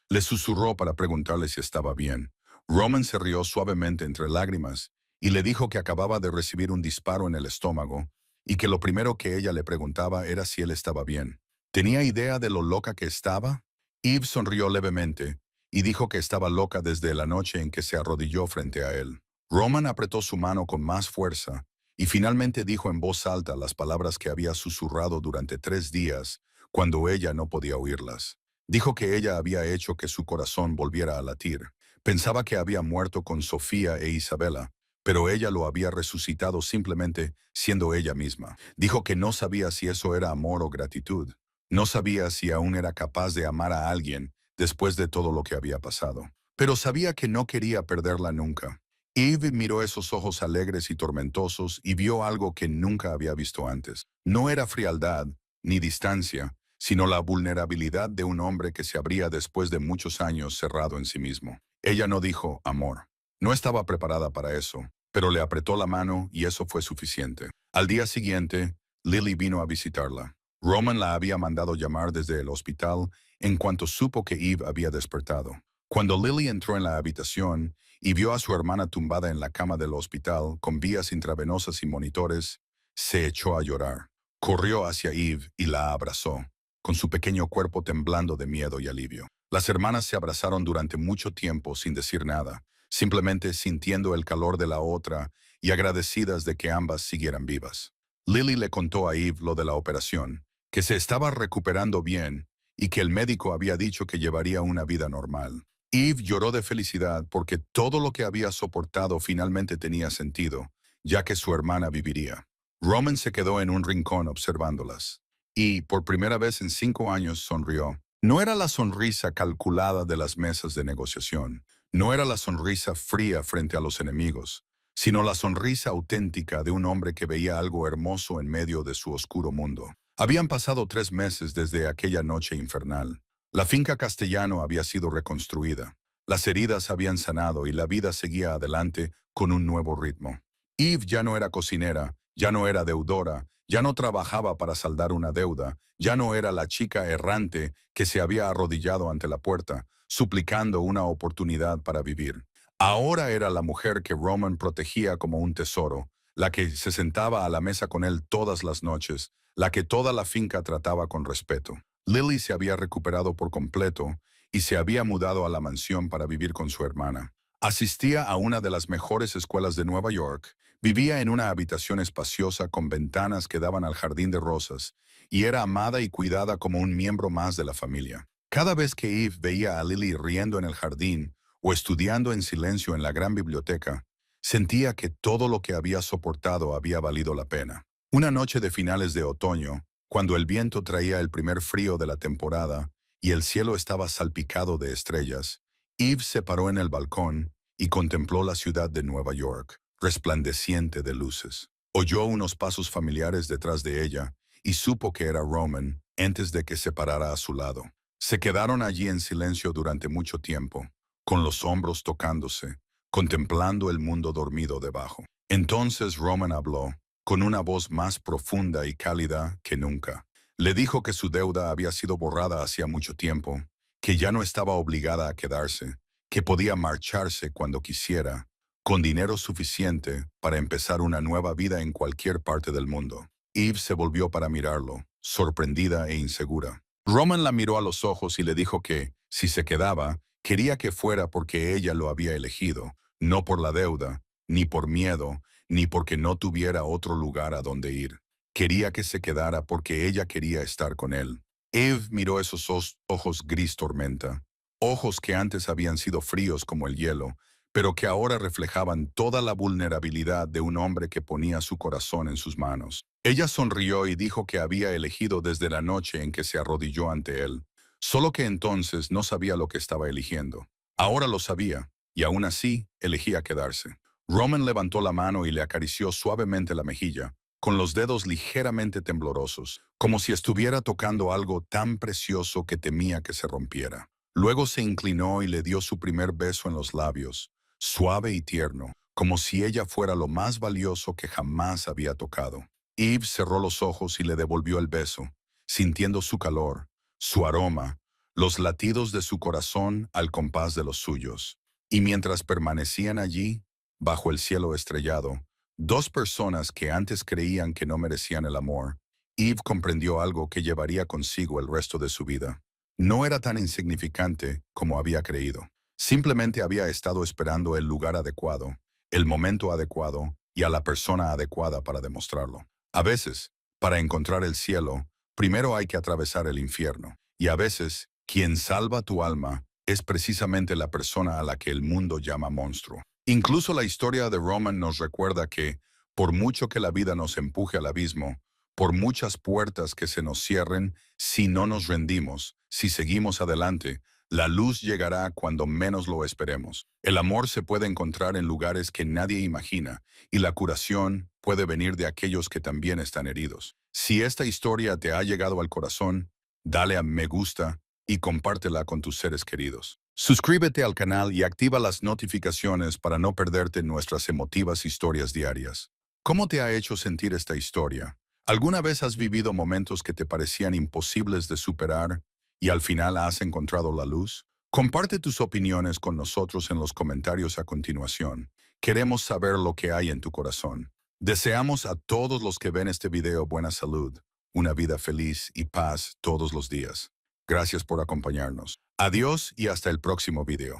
le susurró para preguntarle si estaba bien. Roman se rió suavemente entre lágrimas y le dijo que acababa de recibir un disparo en el estómago y que lo primero que ella le preguntaba era si él estaba bien. ¿Tenía idea de lo loca que estaba? Eve sonrió levemente y dijo que estaba loca desde la noche en que se arrodilló frente a él. Roman apretó su mano con más fuerza y finalmente dijo en voz alta las palabras que había susurrado durante 3 días cuando ella no podía oírlas. Dijo que ella había hecho que su corazón volviera a latir. Pensaba que había muerto con Sofía e Isabela, pero ella lo había resucitado simplemente siendo ella misma. Dijo que no sabía si eso era amor o gratitud. No sabía si aún era capaz de amar a alguien después de todo lo que había pasado. Pero sabía que no quería perderla nunca. Eve miró esos ojos alegres y tormentosos y vio algo que nunca había visto antes. No era frialdad ni distancia, sino la vulnerabilidad de un hombre que se abría después de muchos años cerrado en sí mismo. Ella no dijo amor. No estaba preparada para eso, pero le apretó la mano y eso fue suficiente. Al día siguiente, Lily vino a visitarla. Roman la había mandado llamar desde el hospital en cuanto supo que Eve había despertado. Cuando Lily entró en la habitación y vio a su hermana tumbada en la cama del hospital con vías intravenosas y monitores, se echó a llorar. Corrió hacia Eve y la abrazó, con su pequeño cuerpo temblando de miedo y alivio. Las hermanas se abrazaron durante mucho tiempo sin decir nada, simplemente sintiendo el calor de la otra y agradecidas de que ambas siguieran vivas. Lily le contó a Eve lo de la operación, que se estaba recuperando bien y que el médico había dicho que llevaría una vida normal. Eve lloró de felicidad porque todo lo que había soportado finalmente tenía sentido, ya que su hermana viviría. Roman se quedó en un rincón observándolas y, por primera vez en 5 años, sonrió. No era la sonrisa calculada de las mesas de negociación, no era la sonrisa fría frente a los enemigos, sino la sonrisa auténtica de un hombre que veía algo hermoso en medio de su oscuro mundo. Habían pasado 3 meses desde aquella noche infernal. La finca Castellano había sido reconstruida. Las heridas habían sanado y la vida seguía adelante con un nuevo ritmo. Eve ya no era cocinera, ya no era deudora, ya no trabajaba para saldar una deuda, ya no era la chica errante que se había arrodillado ante la puerta, suplicando una oportunidad para vivir. Ahora era la mujer que Roman protegía como un tesoro, la que se sentaba a la mesa con él todas las noches, la que toda la finca trataba con respeto. Lily se había recuperado por completo y se había mudado a la mansión para vivir con su hermana. Asistía a una de las mejores escuelas de Nueva York, vivía en una habitación espaciosa con ventanas que daban al jardín de rosas, y era amada y cuidada como un miembro más de la familia. Cada vez que Eve veía a Lily riendo en el jardín o estudiando en silencio en la gran biblioteca, sentía que todo lo que había soportado había valido la pena. Una noche de finales de otoño, cuando el viento traía el primer frío de la temporada y el cielo estaba salpicado de estrellas, Eve se paró en el balcón y contempló la ciudad de Nueva York, resplandeciente de luces. Oyó unos pasos familiares detrás de ella y supo que era Roman antes de que se parara a su lado. Se quedaron allí en silencio durante mucho tiempo, con los hombros tocándose, contemplando el mundo dormido debajo. Entonces Roman habló, con una voz más profunda y cálida que nunca. Le dijo que su deuda había sido borrada hacía mucho tiempo, que ya no estaba obligada a quedarse, que podía marcharse cuando quisiera, con dinero suficiente para empezar una nueva vida en cualquier parte del mundo. Eve se volvió para mirarlo, sorprendida e insegura. Roman la miró a los ojos y le dijo que, si se quedaba, quería que fuera porque ella lo había elegido, no por la deuda, ni por miedo, ni porque no tuviera otro lugar a donde ir. Quería que se quedara porque ella quería estar con él. Eve miró esos ojos gris tormenta, ojos que antes habían sido fríos como el hielo, pero que ahora reflejaban toda la vulnerabilidad de un hombre que ponía su corazón en sus manos. Ella sonrió y dijo que había elegido desde la noche en que se arrodilló ante él, solo que entonces no sabía lo que estaba eligiendo. Ahora lo sabía, y aún así elegía quedarse. Roman levantó la mano y le acarició suavemente la mejilla, con los dedos ligeramente temblorosos, como si estuviera tocando algo tan precioso que temía que se rompiera. Luego se inclinó y le dio su primer beso en los labios, suave y tierno, como si ella fuera lo más valioso que jamás había tocado. Eve cerró los ojos y le devolvió el beso, sintiendo su calor, su aroma, los latidos de su corazón al compás de los suyos. Y mientras permanecían allí, bajo el cielo estrellado, dos personas que antes creían que no merecían el amor, Eve comprendió algo que llevaría consigo el resto de su vida. No era tan insignificante como había creído. Simplemente había estado esperando el lugar adecuado, el momento adecuado y a la persona adecuada para demostrarlo. A veces, para encontrar el cielo, primero hay que atravesar el infierno. Y a veces, quien salva tu alma es precisamente la persona a la que el mundo llama monstruo. Incluso la historia de Roman nos recuerda que, por mucho que la vida nos empuje al abismo, por muchas puertas que se nos cierren, si no nos rendimos, si seguimos adelante, la luz llegará cuando menos lo esperemos. El amor se puede encontrar en lugares que nadie imagina, y la curación puede venir de aquellos que también están heridos. Si esta historia te ha llegado al corazón, dale a me gusta y compártela con tus seres queridos. Suscríbete al canal y activa las notificaciones para no perderte nuestras emotivas historias diarias. ¿Cómo te ha hecho sentir esta historia? ¿Alguna vez has vivido momentos que te parecían imposibles de superar y al final has encontrado la luz? Comparte tus opiniones con nosotros en los comentarios a continuación. Queremos saber lo que hay en tu corazón. Deseamos a todos los que ven este video buena salud, una vida feliz y paz todos los días. Gracias por acompañarnos. Adiós y hasta el próximo video.